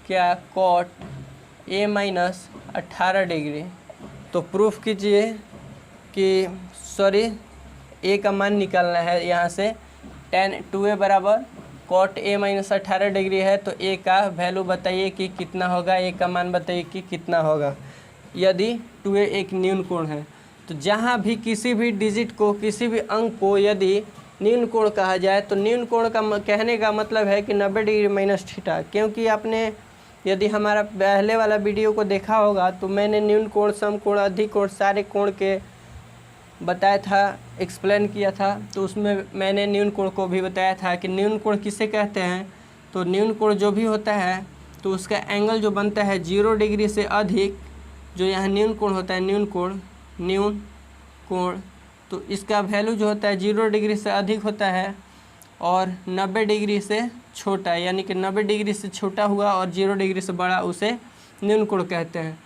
क्या cot a माइनस 18 डिग्री, तो प्रूफ कीजिए कि a का मान निकालना है। यहाँ से tan 2a बराबर cot a माइनस 18 डिग्री है, तो a का वैल्यू बताइए कि कितना होगा, a का मान बताइए कि कितना होगा यदि 2a एक न्यून कोण है। तो जहाँ भी किसी भी डिजिट को, किसी भी अंक को यदि न्यून कोण कहा जाए तो न्यून कोण का कहने का मतलब है कि 90 डिग्री माइनस थीटा। क्योंकि आपने यदि हमारा पहले वाला वीडियो को देखा होगा तो मैंने न्यून कोण, सम कोण, अधिक कोण, सारे कोण के बताया था, एक्सप्लेन किया था। तो उसमें मैंने न्यून कोण को भी बताया था कि न्यून कोण किसे कहते हैं। तो न्यून कोण जो भी होता है तो उसका एंगल जो बनता है 0 डिग्री से अधिक, जो यहाँ न्यून कोण होता है, न्यून कोण, तो इसका वैल्यू जो होता है 0 डिग्री से अधिक होता है और 90 डिग्री से छोटा, यानी कि 90 डिग्री से छोटा हुआ और 0 डिग्री से बड़ा, उसे न्यून कोण कहते हैं।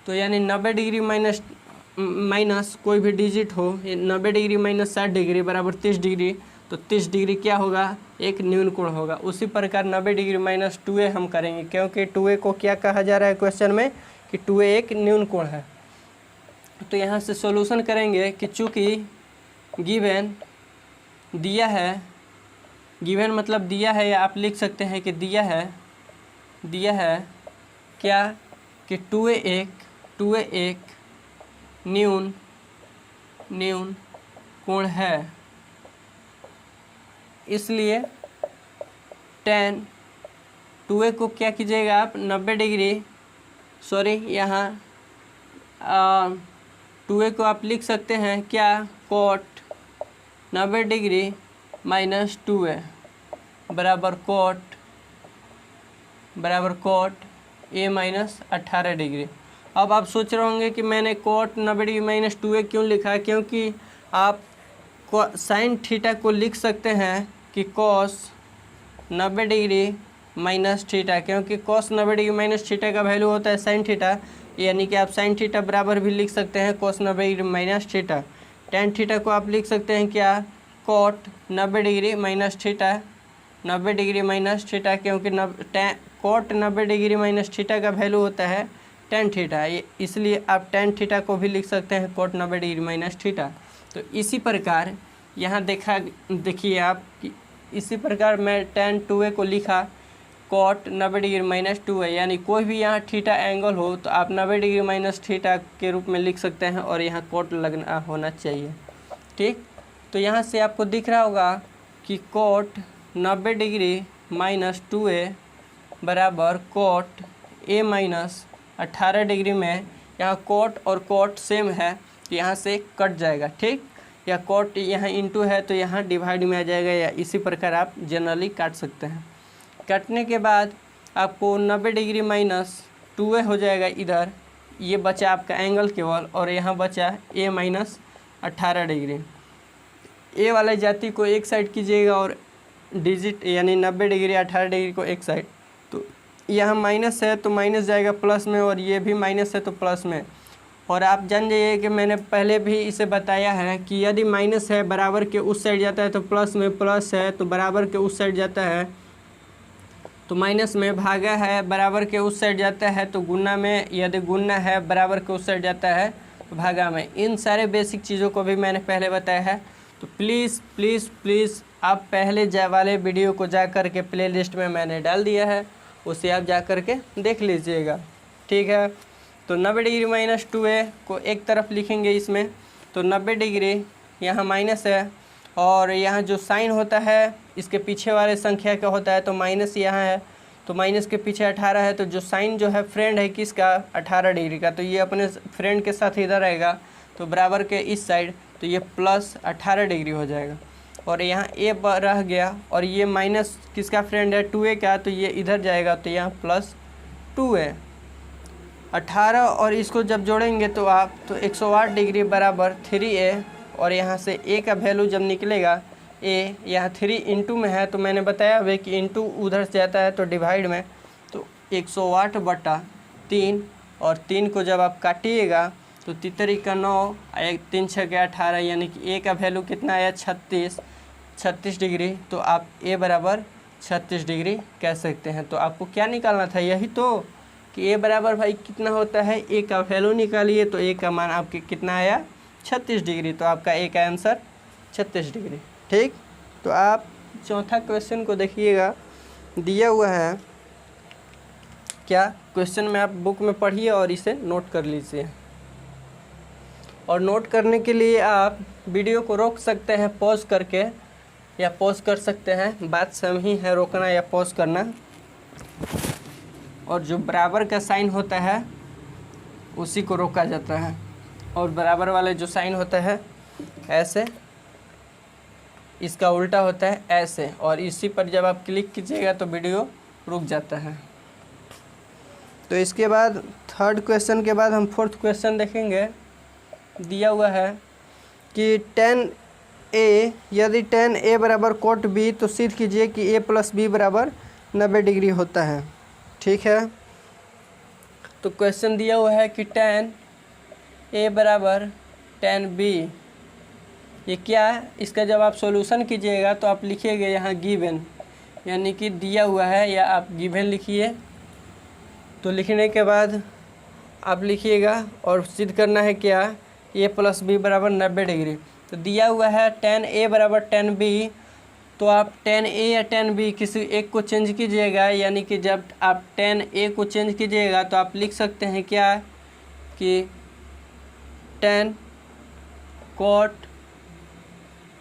तो यानी 90 डिग्री माइनस कोई भी डिजिट हो, 90 डिग्री माइनस 60 डिग्री बराबर 30 डिग्री, तो 30 डिग्री क्या होगा, एक न्यून कोण होगा। उसी प्रकार 90 डिग्री माइनस 2a हम करेंगे, क्योंकि 2a को क्या कहा जा रहा है क्वेश्चन में कि 2a एक न्यून कोण है। तो यहाँ से सॉल्यूशन करेंगे कि चूँकि गिवन दिया है, गिवन मतलब दिया है, या आप लिख सकते हैं कि दिया है क्या कि 2a एक न्यून न्यून कोण है, इसलिए tan 2a को क्या कीजिएगा आप 90 डिग्री, सॉरी यहाँ 2a को आप लिख सकते हैं क्या, cot 90 डिग्री माइनस 2a बराबर cot a माइनस 18 डिग्री। अब आप सोच रहे होंगे कि मैंने cot 90 डिग्री माइनस 2a क्यों लिखा, क्योंकि आप साइन थीटा को लिख सकते हैं कि cos 90 डिग्री माइनस थीटा, क्योंकि cos 90 डिग्री माइनस थीटा का वैल्यू होता है साइन थीटा, यानी कि आप साइन थीटा बराबर भी लिख सकते हैं cos 90 degree minus theta. tan theta को आप लिख सकते हैं क्या, cot 90 degree minus theta, 90 degree minus theta, क्योंकि cot 90 डिग्री माइनस थीटा का वैल्यू होता है tan थीटा, इसलिए आप tan थीटा को भी लिख सकते हैं cot 90 डिग्री माइनस थीटा। तो इसी प्रकार यहाँ देखिए आप कि इसी प्रकार मैं tan 2a को लिखा cot 90 डिग्री माइनस 2a, यानी कोई भी यहाँ थीटा एंगल हो तो आप 90 डिग्री माइनस थीटा के रूप में लिख सकते हैं और यहाँ cot लगना होना चाहिए। ठीक, तो यहाँ से आपको दिख रहा होगा कि cot 90 डिग्री माइनस 2a बराबर cot a माइनस 18 डिग्री में यहाँ cot और cot सेम है तो यहाँ से कट जाएगा। ठीक, या cot यहाँ इंटू है तो यहाँ डिवाइड में आ जाएगा, या इसी प्रकार आप जनरली काट सकते हैं। काटने के बाद आपको 90 डिग्री माइनस 2a हो जाएगा इधर, ये बचा आपका एंगल केवल, और यहाँ बचा a माइनस 18 डिग्री। a वाले जाति को एक साइड कीजिएगा और डिजिट यानी 90 डिग्री 18 डिग्री को एक साइड, तो यहाँ माइनस है तो माइनस जाएगा प्लस में, और ये भी माइनस है तो प्लस में। और आप जान जाइए कि मैंने पहले भी इसे बताया है कि यदि माइनस है बराबर के उस साइड जाता है तो प्लस में, प्लस है तो बराबर के उस साइड जाता है तो माइनस में, भागा है बराबर के उस साइड जाता है तो गुना में, यदि गुना है बराबर के उस साइड जाता है तो भागा में। इन सारे बेसिक चीज़ों को भी मैंने पहले बताया है, तो प्लीज़ प्लीज़ प्लीज़ आप पहले वाले वीडियो को जा कर के प्ले लिस्ट में मैंने डाल दिया है, उसे आप जा कर के देख लीजिएगा। ठीक है, तो 90 डिग्री माइनस 2a को एक तरफ लिखेंगे इसमें, तो 90 डिग्री यहाँ माइनस है, और यहाँ जो साइन होता है इसके पीछे वाले संख्या का होता है तो माइनस यहाँ है, तो माइनस के पीछे 18 है, तो जो साइन जो है फ्रेंड है किसका, 18 डिग्री का, तो ये अपने फ्रेंड के साथ इधर आएगा तो बराबर के इस साइड, तो ये प्लस 18 डिग्री हो जाएगा। और यहाँ a रह गया, और ये माइनस किसका फ्रेंड है, 2a का, तो ये इधर जाएगा तो यहाँ प्लस 2a 18, और इसको जब जोड़ेंगे तो आप तो 108 डिग्री बराबर 3a, और यहाँ से a का वैल्यू जब निकलेगा a यहाँ 3 इंटू में है, तो मैंने बताया वे कि इंटू उधर से जाता है तो डिवाइड में, तो 108 बटा 3, और 3 को जब आप काटिएगा तो 3 का 9, 3 6 के 18, यानी कि a का वैल्यू कितना आया 36 डिग्री, तो आप a बराबर 36 डिग्री कह सकते हैं। तो आपको क्या निकालना था, यही तो कि a बराबर भाई कितना होता है, a का वैल्यू निकालिए, तो a का मान आपके कितना आया 36 डिग्री, तो आपका a का आंसर 36 डिग्री। ठीक, तो आप चौथा क्वेश्चन को देखिएगा, दिया हुआ है क्या क्वेश्चन में, आप बुक में पढ़िए और इसे नोट कर लीजिए। और नोट करने के लिए आप वीडियो को रोक सकते हैं पॉज करके, या पॉज कर सकते हैं, बात सेम ही है रोकना या पॉज करना। और जो बराबर का साइन होता है उसी को रोका जाता है, और बराबर वाले जो साइन होता है ऐसे, इसका उल्टा होता है ऐसे, और इसी पर जब आप क्लिक कीजिएगा तो वीडियो रुक जाता है। तो इसके बाद थर्ड क्वेश्चन के बाद हम फोर्थ क्वेश्चन देखेंगे। दिया हुआ है कि tan a, यदि tan a बराबर cot b, तो सिद्ध कीजिए कि a प्लस b बराबर 90 डिग्री होता है। ठीक है, तो क्वेश्चन दिया हुआ है कि tan a बराबर tan b, ये क्या है, इसका जब आप सॉल्यूशन कीजिएगा तो आप लिखिएगा यहाँ गिवन, यानी कि दिया हुआ है, या आप गिवन लिखिए। तो लिखने के बाद आप लिखिएगा और सिद्ध करना है क्या, a प्लस b बराबर 90 डिग्री। तो दिया हुआ है tan a बराबर tan b, तो आप tan a या tan b किसी एक को चेंज कीजिएगा, यानी कि जब आप tan a को चेंज कीजिएगा तो आप लिख सकते हैं क्या कि tan कोट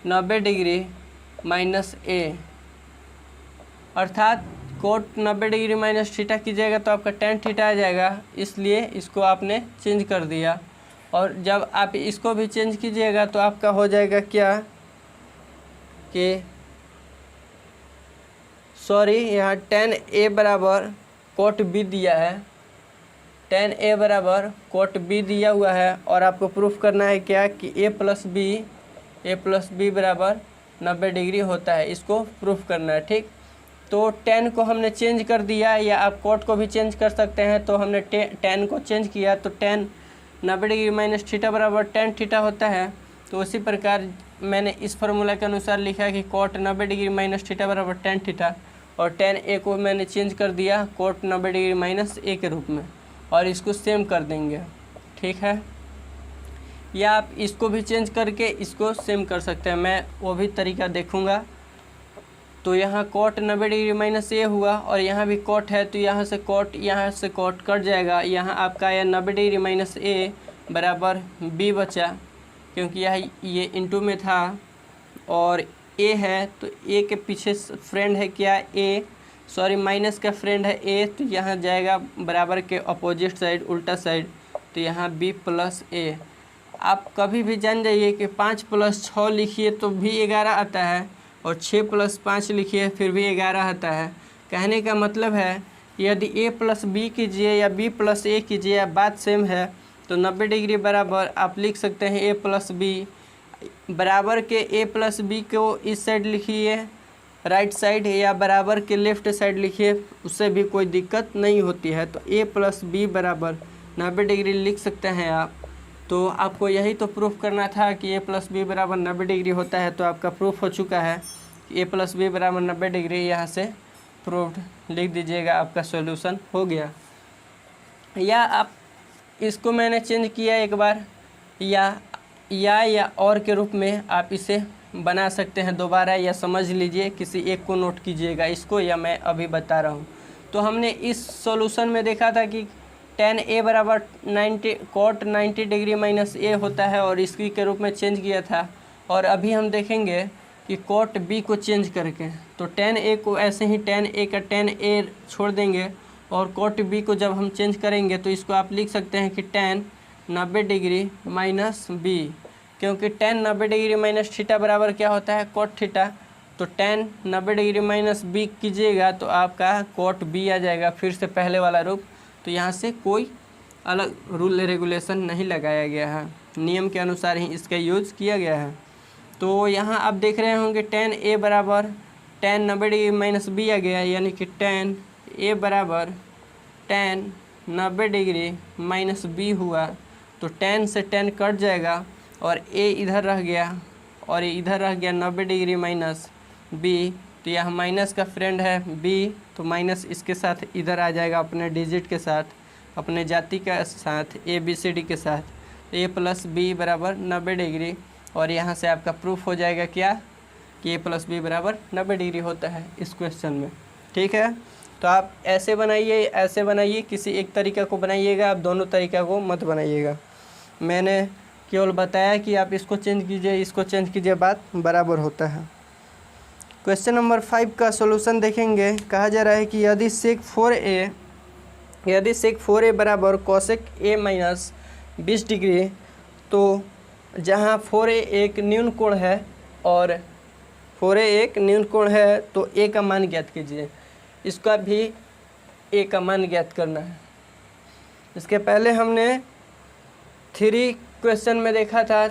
90 डिग्री माइनस ए, अर्थात कोट 90 डिग्री माइनस थीटा कीजिएगा तो आपका टेन थीटा आ जाएगा, इसलिए इसको आपने चेंज कर दिया। और जब आप इसको भी चेंज कीजिएगा तो आपका हो जाएगा क्या कि सॉरी, यहाँ टेन ए बराबर कोट बी दिया है, टेन ए बराबर कोट बी दिया हुआ है, और आपको प्रूफ करना है क्या कि ए प्लस बी बराबर 90 डिग्री होता है, इसको प्रूफ करना है। ठीक, तो टेन को हमने चेंज कर दिया, या आप कोट को भी चेंज कर सकते हैं। तो हमने टेन को चेंज किया तो टेन 90 डिग्री माइनस थीटा बराबर टेन थीटा होता है। तो उसी प्रकार मैंने इस फार्मूला के अनुसार लिखा कि कोट 90 डिग्री माइनस थीटा बराबर टेन थीटा, और टेन ए को मैंने चेंज कर दिया कोट 90 डिग्री माइनस ए के रूप में, और इसको सेम कर देंगे। ठीक है, या आप इसको भी चेंज करके इसको सेम कर सकते हैं, मैं वो भी तरीका देखूंगा। तो यहाँ कोट 90 डिग्री माइनस ए हुआ, और यहाँ भी कोट है तो यहाँ से कोट कट जाएगा। यहाँ आपका आया 90 डिग्री माइनस ए बराबर बी बचा, क्योंकि यह ये इंटू में था और ए है, तो ए के पीछे फ्रेंड है क्या ए, सॉरी माइनस का फ्रेंड है ए, तो यहाँ जाएगा बराबर के अपोजिट साइड, उल्टा साइड, तो यहाँ बी प्लस ए। आप कभी भी जान जाइए कि 5 + 6 लिखिए तो भी 11 आता है, और 6 + 5 लिखिए फिर भी 11 आता है। कहने का मतलब है यदि a + b कीजिए या b + a कीजिए, या बात सेम है, तो 90 डिग्री बराबर आप लिख सकते हैं a + b बराबर के a + b को इस साइड लिखिए राइट साइड, या बराबर के लेफ्ट साइड लिखिए, उससे भी कोई दिक्कत नहीं होती है। तो a + b बराबर 90 डिग्री लिख सकते हैं आप। तो आपको यही तो प्रूफ करना था कि a + b बराबर 90 डिग्री होता है, तो आपका प्रूफ हो चुका है कि a + b बराबर 90 डिग्री। यहाँ से प्रूफ्ड लिख दीजिएगा, आपका सॉल्यूशन हो गया। या आप इसको मैंने चेंज किया एक बार, या और के रूप में आप इसे बना सकते हैं दोबारा, या समझ लीजिए किसी एक को नोट कीजिएगा इसको, या मैं अभी बता रहा हूँ। तो हमने इस सॉल्यूशन में देखा था कि टेन ए बराबर कोट 90 डिग्री माइनस ए होता है, और इसकी के रूप में चेंज किया था। और अभी हम देखेंगे कि कोट बी को चेंज करके, तो टेन ए को ऐसे ही टेन ए का टेन ए छोड़ देंगे, और कोट बी को जब हम चेंज करेंगे तो इसको आप लिख सकते हैं कि टेन 90 डिग्री माइनस बी, क्योंकि टेन 90 डिग्री माइनस थीटा बराबर क्या होता है कोट थीटा। तो टेन 90 डिग्री माइनस बी कीजिएगा तो आपका कोट बी आ जाएगा, फिर से पहले वाला रूप। तो यहाँ से कोई अलग रूल रेगुलेशन नहीं लगाया गया है, नियम के अनुसार ही इसका यूज़ किया गया है। तो यहाँ आप देख रहे होंगे टेन ए बराबर टेन 90 डिग्री माइनस बी आ गया, यानी कि टेन ए बराबर टेन 90 डिग्री माइनस बी हुआ। तो टेन से टेन कट जाएगा, और ए इधर रह गया, और ये इधर रह गया 90 डिग्री माइनस बी। तो यह माइनस का फ्रेंड है बी, तो माइनस इसके साथ इधर आ जाएगा अपने डिजिट के साथ, अपने जाति के साथ, ABCD के साथ। तो a + b बराबर 90 डिग्री, और यहाँ से आपका प्रूफ हो जाएगा क्या कि a + b बराबर 90 डिग्री होता है इस क्वेश्चन में। ठीक है, तो आप ऐसे बनाइए, किसी एक तरीका को बनाइएगा, आप दोनों तरीका को मत बनाइएगा। मैंने केवल बताया कि आप इसको चेंज कीजिए, इसको चेंज कीजिए, बात बराबर होता है। क्वेश्चन नंबर 5 का सॉल्यूशन देखेंगे। कहा जा रहा है कि यदि सेक 4a बराबर कोसेक a माइनस 20 डिग्री, तो जहाँ 4a एक न्यून कोण है और 4a एक न्यून कोण है, तो a का मान ज्ञात कीजिए। इसका भी a का मान ज्ञात करना है। इसके पहले हमने 3 क्वेश्चन में देखा था,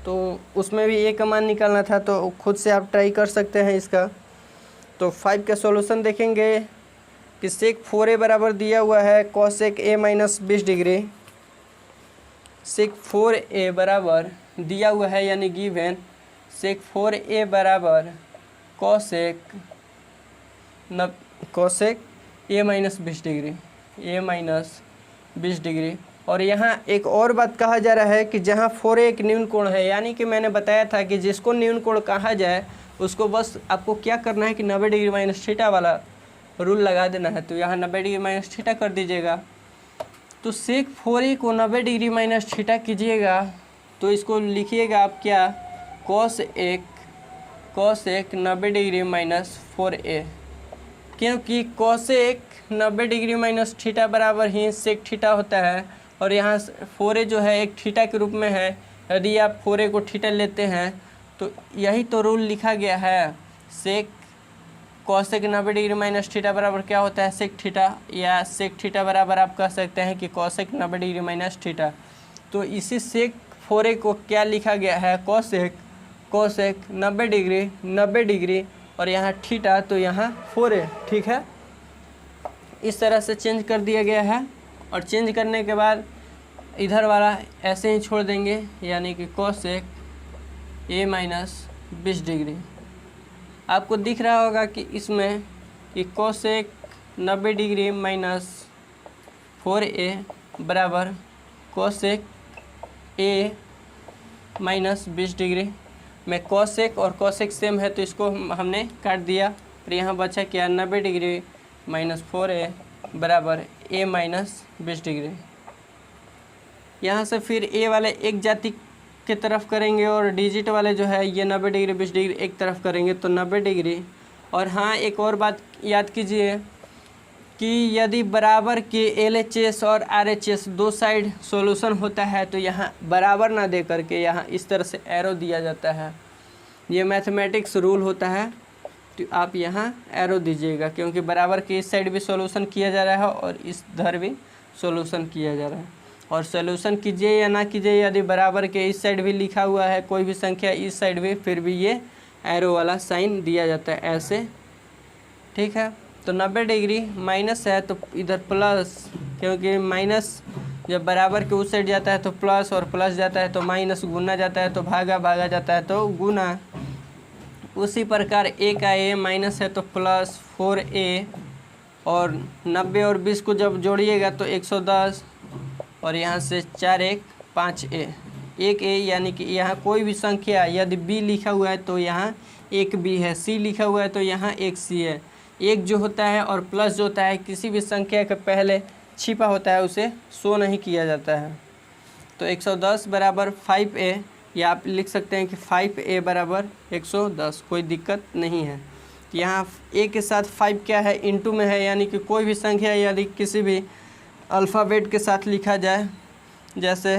तो उसमें भी a का मान निकालना था, तो खुद से आप ट्राई कर सकते हैं इसका। तो 5 का सॉल्यूशन देखेंगे कि सेक 4a बराबर दिया हुआ है cosec a minus 20 degree. Sec 4a बराबर दिया हुआ है, यानी गिवन सेक 4a बराबर कोसेक a माइनस 20 डिग्री। और यहाँ एक और बात कहा जा रहा है कि जहाँ 4a एक न्यून कोण है, यानी कि मैंने बताया था कि जिसको न्यून कोण कहा जाए उसको बस आपको क्या करना है कि 90 डिग्री माइनस थीटा वाला रूल लगा देना है। तो यहाँ 90 डिग्री माइनस थीटा कर दीजिएगा। तो सेक 4a को 90 डिग्री माइनस थीटा कीजिएगा तो इसको लिखिएगा आप क्या, कॉस एक 90 डिग्री माइनस 4a, क्योंकि कॉसेक 90 डिग्री माइनस थीटा बराबर ही सेक थीटा होता है, और यहाँ 4a जो है एक थीटा के रूप में है। यदि आप 4a को थीटा लेते हैं तो यही तो रूल लिखा गया है, sec cosec 90 degree minus theta बराबर क्या होता है, सेक थीटा, या सेक थीटा बराबर आप कह सकते हैं कि कॉसेक 90 डिग्री माइनस थीटा। तो इसी सेक 4a को क्या लिखा गया है, कॉसेक 90 डिग्री और यहाँ थीटा तो यहाँ 4a, ठीक है। इस तरह से चेंज कर दिया गया है, और चेंज करने के बाद इधर वाला ऐसे ही छोड़ देंगे, यानी कि कॉसेक a माइनस 20 डिग्री। आपको दिख रहा होगा कि इसमें कि कॉसेक 90 डिग्री माइनस 4a बराबर कॉसेक a माइनस 20 डिग्री में कॉसेक और कॉसेक सेम है तो इसको हमने काट दिया, फिर यहाँ बचा क्या, 90 डिग्री माइनस 4a बराबर a माइनस 20 डिग्री। यहाँ से फिर a वाले एक जाति के तरफ करेंगे और डिजिट वाले जो है ये 90 डिग्री 20 डिग्री एक तरफ करेंगे तो 90 डिग्री। और हाँ, एक और बात याद कीजिए कि यदि बराबर के LHS और RHS दो साइड सॉल्यूशन होता है तो यहाँ बराबर ना दे करके यहाँ इस तरह से एरो दिया जाता है। ये मैथमेटिक्स रूल होता है, तो आप यहाँ एरो दीजिएगा, क्योंकि बराबर के इस साइड भी सॉल्यूशन किया जा रहा है और इस धर भी सॉल्यूशन किया जा रहा है। और सॉल्यूशन कीजिए या ना कीजिए, यदि बराबर के इस साइड भी लिखा हुआ है कोई भी संख्या इस साइड भी, फिर भी ये एरो वाला साइन दिया जाता है ऐसे, ठीक है। तो 90 डिग्री माइनस है तो इधर प्लस, क्योंकि माइनस जब बराबर के उस साइड जाता है तो प्लस, और प्लस जाता है तो माइनस, गुना जाता है तो भागा जाता है तो गुना। उसी प्रकार a का a माइनस है तो प्लस 4a, और 90 और 20 को जब जोड़िएगा तो 110, और यहाँ से 4 1 5a, एक a, यानी कि यहाँ कोई भी संख्या यदि b लिखा हुआ है तो यहाँ एक b है, c लिखा हुआ है तो यहाँ एक c है। एक जो होता है और प्लस जो होता है किसी भी संख्या के पहले छिपा होता है उसे शो नहीं किया जाता है। तो 110 बराबर 5a, या आप लिख सकते हैं कि 5a बराबर 110, कोई दिक्कत नहीं है। यहाँ a के साथ 5 क्या है, इनटू में है, यानी कि कोई भी संख्या यदि किसी भी अल्फ़ाबेट के साथ लिखा जाए, जैसे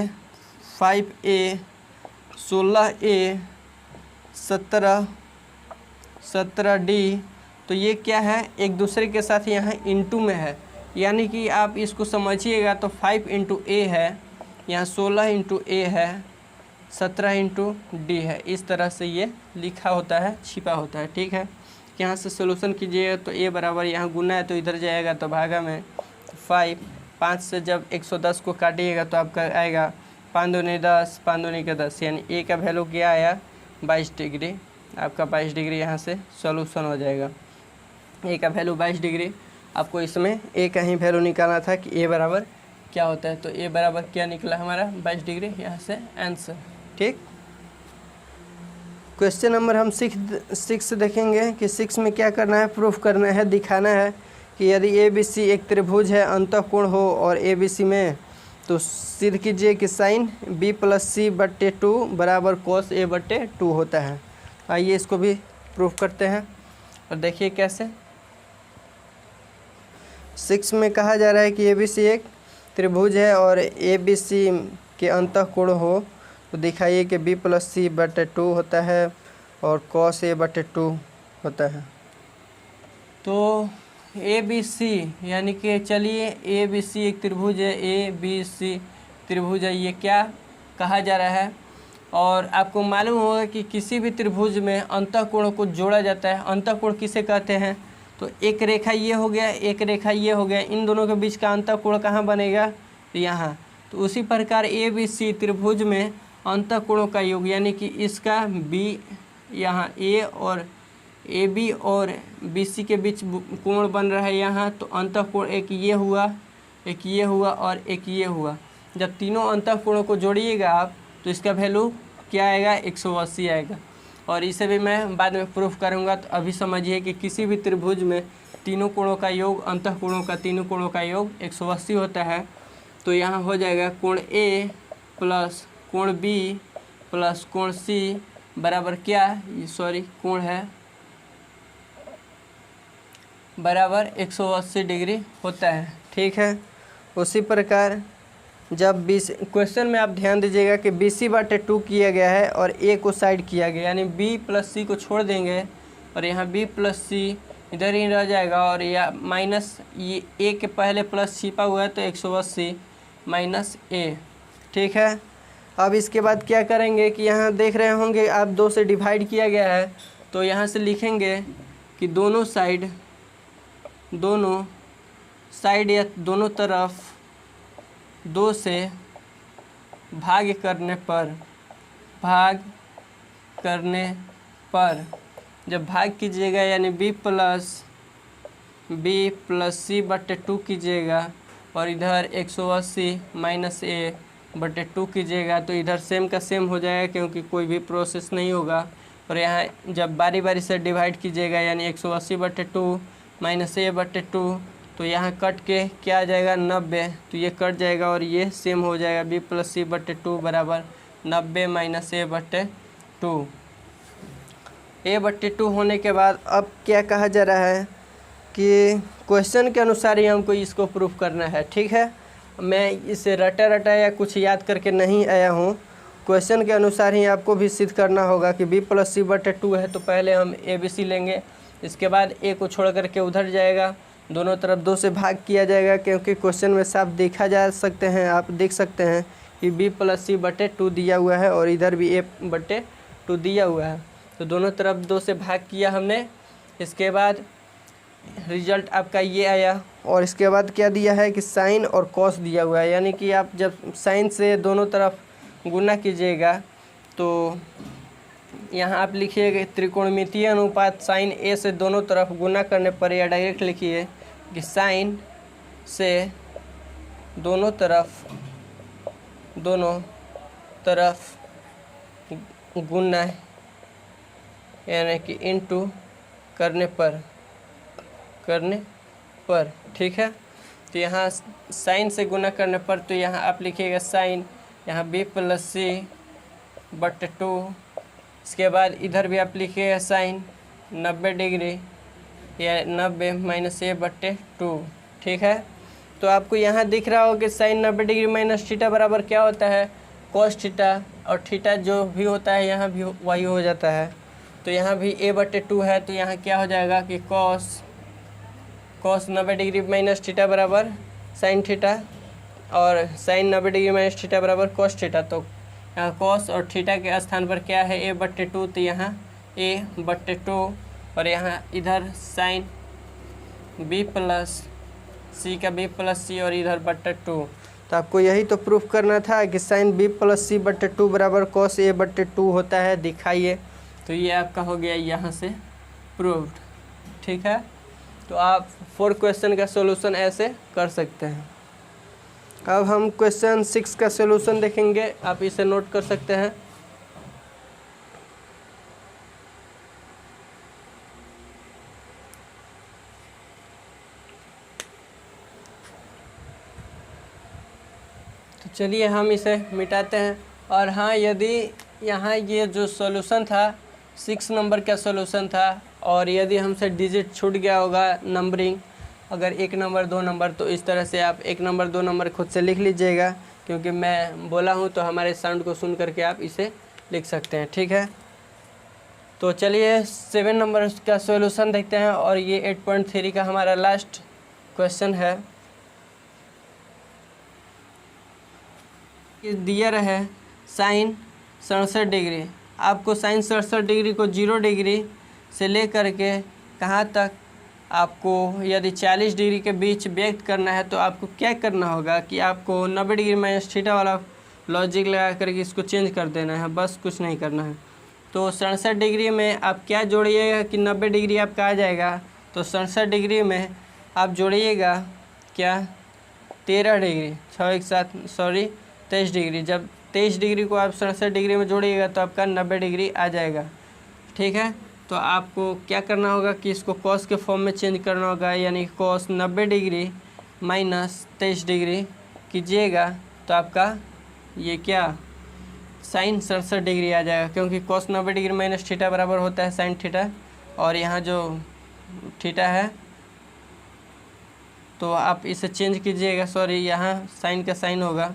5a 16a 17d, तो ये क्या है, एक दूसरे के साथ यहाँ इनटू में है, यानी कि आप इसको समझिएगा तो 5 इंटू a है, यहाँ 16 इंटू a है, 17 इंटू d है। इस तरह से ये लिखा होता है, छिपा होता है, ठीक है। यहाँ से सोल्यूशन कीजिएगा तो a बराबर, यहाँ गुना है तो इधर जाएगा तो भागा में 5 से जब 110 को काटिएगा तो आपका आएगा 5 दूनी 10, 5 दूनी का 10, यानी a का वैल्यू क्या आया, 22 डिग्री। आपका 22 डिग्री यहाँ से सॉल्यूशन हो जाएगा। a का वैल्यू 22 डिग्री, आपको इसमें a का ही वैल्यू निकालना था कि a बराबर क्या होता है, तो a बराबर क्या निकला हमारा 22 डिग्री, यहाँ से आंसर, ठीक। क्वेश्चन नंबर हम 6 देखेंगे कि 6 में क्या करना है, प्रूफ करना है, दिखाना है कि यदि ABC एक त्रिभुज है, अंतःकोण हो और ABC में, तो सिद्ध कीजिए कि साइन B + C/2 बराबर cos A/2 होता है। आइए इसको भी प्रूफ करते हैं और देखिए कैसे। 6 में कहा जा रहा है कि ABC एक त्रिभुज है और ABC के अंतःकोण हो, तो दिखाइए कि B + C/2 होता है और cos A/2 होता है। तो ABC यानी कि चलिए ABC एक त्रिभुज है, ABC त्रिभुज है, ये क्या कहा जा रहा है। और आपको मालूम होगा कि किसी भी त्रिभुज में अंतःकोण को जोड़ा जाता है। अंतःकोण किसे कहते हैं, तो एक रेखा ये हो गया, एक रेखा ये हो गया, इन दोनों के बीच का अंतःकोण कहाँ बनेगा, यहाँ। तो उसी प्रकार ABC त्रिभुज में अंतःकोणों का योग, यानी कि इसका B यहाँ A और AB और BC के बीच कोण बन रहा है यहाँ, तो अंतःकोण एक ये हुआ, एक ये हुआ और एक ये हुआ। जब तीनों अंतःकोणों को जोड़िएगा आप तो इसका वैल्यू क्या आएगा, 180 आएगा। और इसे भी मैं बाद में प्रूफ करूँगा। तो अभी समझिए कि किसी भी त्रिभुज में तीनों कोणों का योग, अंतःकोणों का तीनों कोणों का योग 180 होता है। तो यहाँ हो जाएगा कोण A प्लस कोण B प्लस कोण सी बराबर क्या, सॉरी कोण है, बराबर 180 डिग्री होता है। ठीक है, उसी प्रकार जब क्वेश्चन में आप ध्यान दीजिएगा कि BC/2 किया गया है और A को साइड किया गया, यानी B प्लस C को छोड़ देंगे और यहाँ B प्लस C इधर ही रह जाएगा और या माइनस ये A के पहले प्लस छिपा हुआ है तो 180 माइनस A। ठीक है, अब इसके बाद क्या करेंगे कि यहाँ देख रहे होंगे आप 2 से डिवाइड किया गया है, तो यहाँ से लिखेंगे कि दोनों साइड या दोनों तरफ 2 से भाग करने पर जब भाग कीजिएगा यानी B प्लस C/2 कीजिएगा और इधर 180 माइनस A/2 कीजिएगा तो इधर सेम का सेम हो जाएगा क्योंकि कोई भी प्रोसेस नहीं होगा। और यहाँ जब बारी बारी से डिवाइड कीजिएगा यानी 180/2 माइनस A/2 तो यहाँ कट के क्या आ जाएगा 90, तो ये कट जाएगा और ये सेम हो जाएगा B प्लस C/2 बराबर 90 माइनस A/2। A/2 होने के बाद अब क्या कहा जा रहा है कि क्वेश्चन के अनुसार ही हमको इसको प्रूफ करना है। ठीक है, मैं इसे रटा या कुछ याद करके नहीं आया हूँ, क्वेश्चन के अनुसार ही आपको भी सिद्ध करना होगा कि B प्लस C/2 है तो पहले हम ABC लेंगे, इसके बाद A को छोड़ करके उधर जाएगा, दोनों तरफ 2 से भाग किया जाएगा क्योंकि क्वेश्चन में साफ देखा जा सकते हैं, आप देख सकते हैं कि B प्लस C/2 दिया हुआ है और इधर भी A/2 दिया हुआ है, तो दोनों तरफ 2 से भाग किया हमने। इसके बाद रिजल्ट आपका ये आया और इसके बाद क्या दिया है कि साइन और कॉस दिया हुआ है, यानी कि आप जब साइन से दोनों तरफ गुना कीजिएगा तो यहाँ आप लिखिएगा त्रिकोणमितीय अनुपात साइन A से दोनों तरफ गुना करने पर, या डायरेक्ट लिखिए कि साइन से दोनों तरफ गुना यानी कि इनटू करने पर। ठीक है, तो यहाँ साइन से गुना करने पर तो यहाँ आप लिखिएगा साइन, यहाँ B प्लस C/2, इसके बाद इधर भी आप लिखिएगा साइन 90 डिग्री या 90 माइनस A/2। ठीक है, तो आपको यहाँ दिख रहा हो कि साइन 90 डिग्री माइनस थीटा बराबर क्या होता है कॉस थीटा, और थीटा जो भी होता है यहाँ भी वही हो जाता है। तो यहाँ भी A/2 है तो यहाँ क्या हो जाएगा कि कॉस 90 डिग्री माइनस थीटा बराबर साइन थीटा और साइन 90 डिग्री माइनस थीटा बराबर कॉस थीटा। तो यहाँ कॉस और थीटा के स्थान पर क्या है A/2, तो यहाँ A/2 और यहाँ इधर साइन B प्लस C और इधर /2। तो आपको यही तो प्रूफ करना था कि साइन B प्लस C/2 बराबर कॉस A/2 होता है, दिखाइए। तो ये आपका हो गया यहाँ से प्रूव्ड। ठीक है, तो आप 4 क्वेश्चन का सॉल्यूशन ऐसे कर सकते हैं। अब हम क्वेश्चन 6 का सॉल्यूशन देखेंगे, आप इसे नोट कर सकते हैं। तो चलिए हम इसे मिटाते हैं। और हाँ, यदि यहाँ ये जो सॉल्यूशन था 6 नंबर का सॉल्यूशन था और यदि हमसे डिजिट छूट गया होगा नंबरिंग, अगर 1 नंबर 2 नंबर, तो इस तरह से आप 1 नंबर 2 नंबर खुद से लिख लीजिएगा, क्योंकि मैं बोला हूँ तो हमारे साउंड को सुन करके आप इसे लिख सकते हैं। ठीक है, तो चलिए 7 नंबर का सॉल्यूशन देखते हैं और ये 8.3 का हमारा लास्ट क्वेश्चन है। दिया रहे साइन 67 डिग्री, आपको साइन 67 डिग्री को 0 डिग्री से लेकर के कहाँ तक आपको यदि 40 डिग्री के बीच व्यक्त करना है तो आपको क्या करना होगा कि आपको 90 डिग्री माइनस थीटा वाला लॉजिक लगा करके इसको चेंज कर देना है, बस कुछ नहीं करना है। तो 67 डिग्री में आप क्या जोड़िएगा कि 90 डिग्री आपका आ जाएगा, तो 67 डिग्री में आप जोड़िएगा क्या 13 डिग्री, 6 एक साथ 23 डिग्री। जब 23 डिग्री को आप 67 डिग्री में जोड़िएगा तो आपका 90 डिग्री आ जाएगा। ठीक है, तो आपको क्या करना होगा कि इसको कॉस के फॉर्म में चेंज करना होगा, यानी कॉस 90 डिग्री माइनस 23 डिग्री कीजिएगा तो आपका ये क्या साइन 67 डिग्री आ जाएगा, क्योंकि cos 90 डिग्री माइनस थीटा बराबर होता है साइन थीटा, और यहाँ जो थीटा है तो आप इसे चेंज कीजिएगा, सॉरी यहाँ साइन का साइन होगा,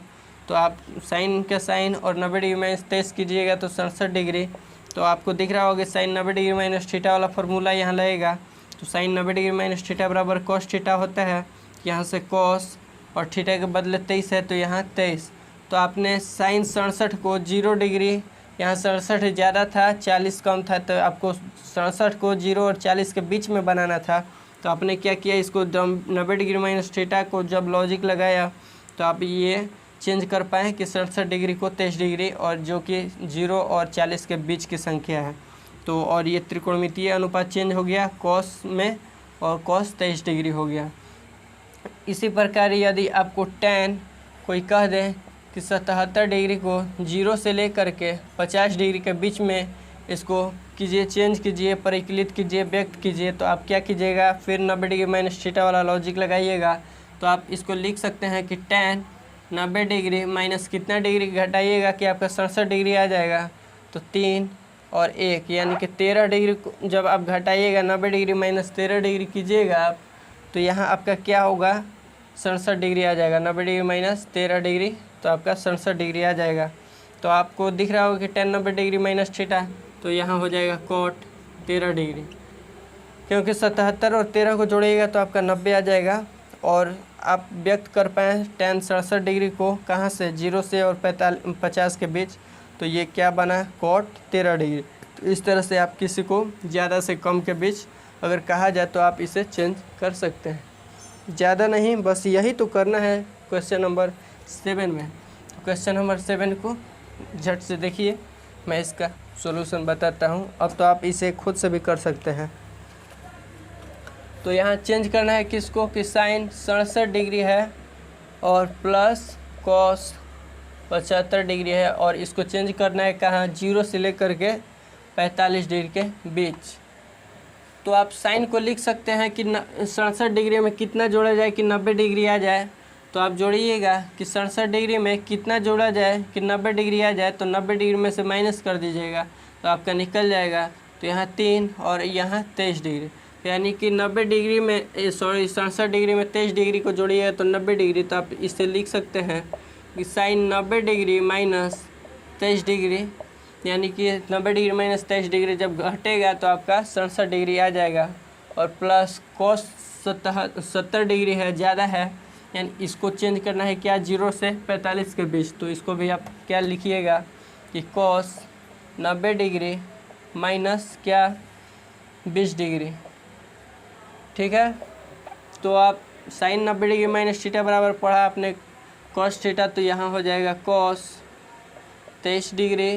तो आप साइन का साइन और 90 डिग्री माइनस 23 कीजिएगा तो 67 डिग्री। तो आपको दिख रहा होगा साइन 90 डिग्री माइनस थीटा वाला फार्मूला यहाँ लगेगा। तो साइन 90 डिग्री माइनस थीटा बराबर कॉस थीटा होता है, यहाँ से कॉस और थीटा के बदले 23 है तो यहाँ 23। तो आपने साइन 67 को 0 डिग्री, यहाँ 67 ज़्यादा था 40 कम था, तो आपको 67 को 0 और 40 के बीच में बनाना था। तो आपने क्या किया, इसको जब 90 डिग्री माइनस थीटा को जब लॉजिक लगाया तो आप ये चेंज कर पाए कि 67 डिग्री को 23 डिग्री, और जो कि 0 और 40 के बीच की संख्या है। तो और ये त्रिकोणमितीय अनुपात चेंज हो गया कॉस में, और कॉस 23 डिग्री हो गया। इसी प्रकार यदि आपको tan कोई कह दे कि 77 डिग्री को 0 से लेकर के 50 डिग्री के बीच में इसको कीजिए, चेंज कीजिए, परिकलित कीजिए, व्यक्त कीजिए, तो आप क्या कीजिएगा, फिर 90 डिग्री माइनस थीटा वाला लॉजिक लगाइएगा। तो आप इसको लिख सकते हैं कि tan 90 डिग्री माइनस कितना डिग्री घटाइएगा कि आपका 67 डिग्री आ जाएगा, तो 3 और 1 यानी कि 13 डिग्री को जब आप घटाइएगा 90 डिग्री माइनस 13 डिग्री कीजिएगा आप, तो यहाँ आपका क्या होगा, 67 डिग्री आ जाएगा। 90 डिग्री माइनस 13 डिग्री तो आपका 67 डिग्री आ जाएगा। तो आपको दिख रहा होगा कि tan 90 डिग्री माइनस थीटा, तो यहाँ हो जाएगा cot 13 डिग्री, क्योंकि 77 और 13 को जोड़िएगा तो आपका 90 आ जाएगा। और आप व्यक्त कर पाएँ tan 67 डिग्री को कहाँ से, 0 से और 50 के बीच, तो ये क्या बना, cot 13 डिग्री। तो इस तरह से आप किसी को ज़्यादा से कम के बीच अगर कहा जाए तो आप इसे चेंज कर सकते हैं, ज़्यादा नहीं, बस यही तो करना है क्वेश्चन नंबर 7 में। क्वेश्चन नंबर 7 को झट से देखिए, मैं इसका सॉल्यूशन बताता हूँ। अब तो आप इसे खुद से भी कर सकते हैं। तो यहाँ चेंज करना है किसको, कि साइन 67 डिग्री है और प्लस कॉस 75 डिग्री है, और इसको चेंज करना है कहाँ, 0 से लेकर के 45 डिग्री के बीच। तो आप साइन को लिख सकते हैं कि 67 डिग्री में कितना जोड़ा जाए कि 90 डिग्री आ जाए। तो आप जोड़िएगा कि 67 डिग्री में कितना जोड़ा जाए कि 90 डिग्री आ जाए, तो 90 डिग्री में से माइनस कर दीजिएगा तो आपका निकल जाएगा। तो यहाँ 3 और यहाँ 23 डिग्री, यानी कि 90 डिग्री में 67 डिग्री में 23 डिग्री को जोड़िएगा तो 90 डिग्री। तो आप इसे लिख सकते हैं कि साइन 90 डिग्री माइनस 23 डिग्री, यानी कि 90 डिग्री माइनस 23 डिग्री जब घटेगा तो आपका 67 डिग्री आ जाएगा, और प्लस कॉस 70 डिग्री है, ज़्यादा है, यानी इसको चेंज करना है क्या, 0 से 45 के बीच। तो इसको भी आप क्या लिखिएगा कि कॉस 90 डिग्री माइनस क्या, 20 डिग्री, ठीक है। तो आप साइन 90 डिग्री माइनस थीटा बराबर पढ़ा आपने कॉस थीटा, तो यहाँ हो जाएगा cos 23 degree,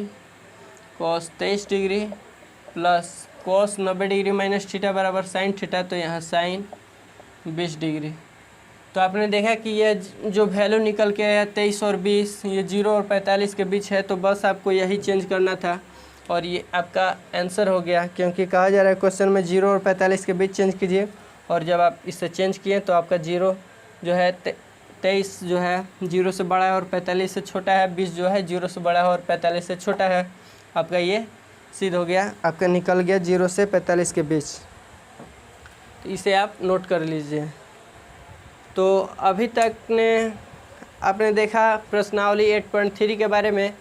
cos 23 degree plus cos 90 degree minus theta बराबर साइन थीटा, तो यहाँ साइन 20 डिग्री। तो आपने देखा कि ये जो वैल्यू निकल के आया 23 और 20, ये 0 और 45 के बीच है। तो बस आपको यही चेंज करना था और ये आपका आंसर हो गया, क्योंकि कहा जा रहा है क्वेश्चन में 0 और 45 के बीच चेंज कीजिए, और जब आप इससे चेंज किए तो आपका 0 जो है 23 जो है 0 से बड़ा है और 45 से छोटा है, 20 जो है 0 से बड़ा है और 45 से छोटा है। आपका ये सिद्ध हो गया, आपका निकल गया 0 से 45 के बीच। तो इसे आप नोट कर लीजिए। तो अभी तक आपने देखा प्रश्नावली 8.3 के बारे में,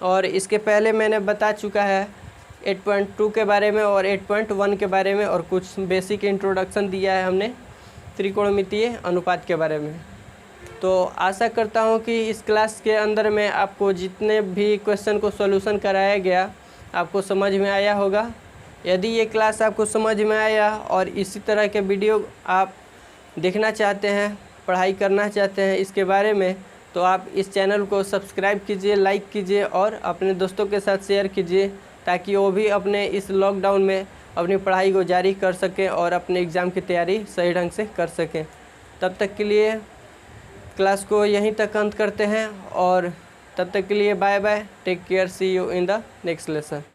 और इसके पहले मैंने बता चुका है 8.2 के बारे में और 8.1 के बारे में, और कुछ बेसिक इंट्रोडक्शन दिया है हमने त्रिकोणमितीय अनुपात के बारे में। तो आशा करता हूँ कि इस क्लास के अंदर में आपको जितने भी क्वेश्चन को सॉल्यूशन कराया गया आपको समझ में आया होगा। यदि ये क्लास आपको समझ में आया और इसी तरह के वीडियो आप देखना चाहते हैं, पढ़ाई करना चाहते हैं इसके बारे में, तो आप इस चैनल को सब्सक्राइब कीजिए, लाइक कीजिए और अपने दोस्तों के साथ शेयर कीजिए, ताकि वो भी अपने इस लॉकडाउन में अपनी पढ़ाई को जारी कर सकें और अपने एग्ज़ाम की तैयारी सही ढंग से कर सकें। तब तक के लिए क्लास को यहीं तक अंत करते हैं, और तब तक के लिए bye bye, take care, see you in the next lesson.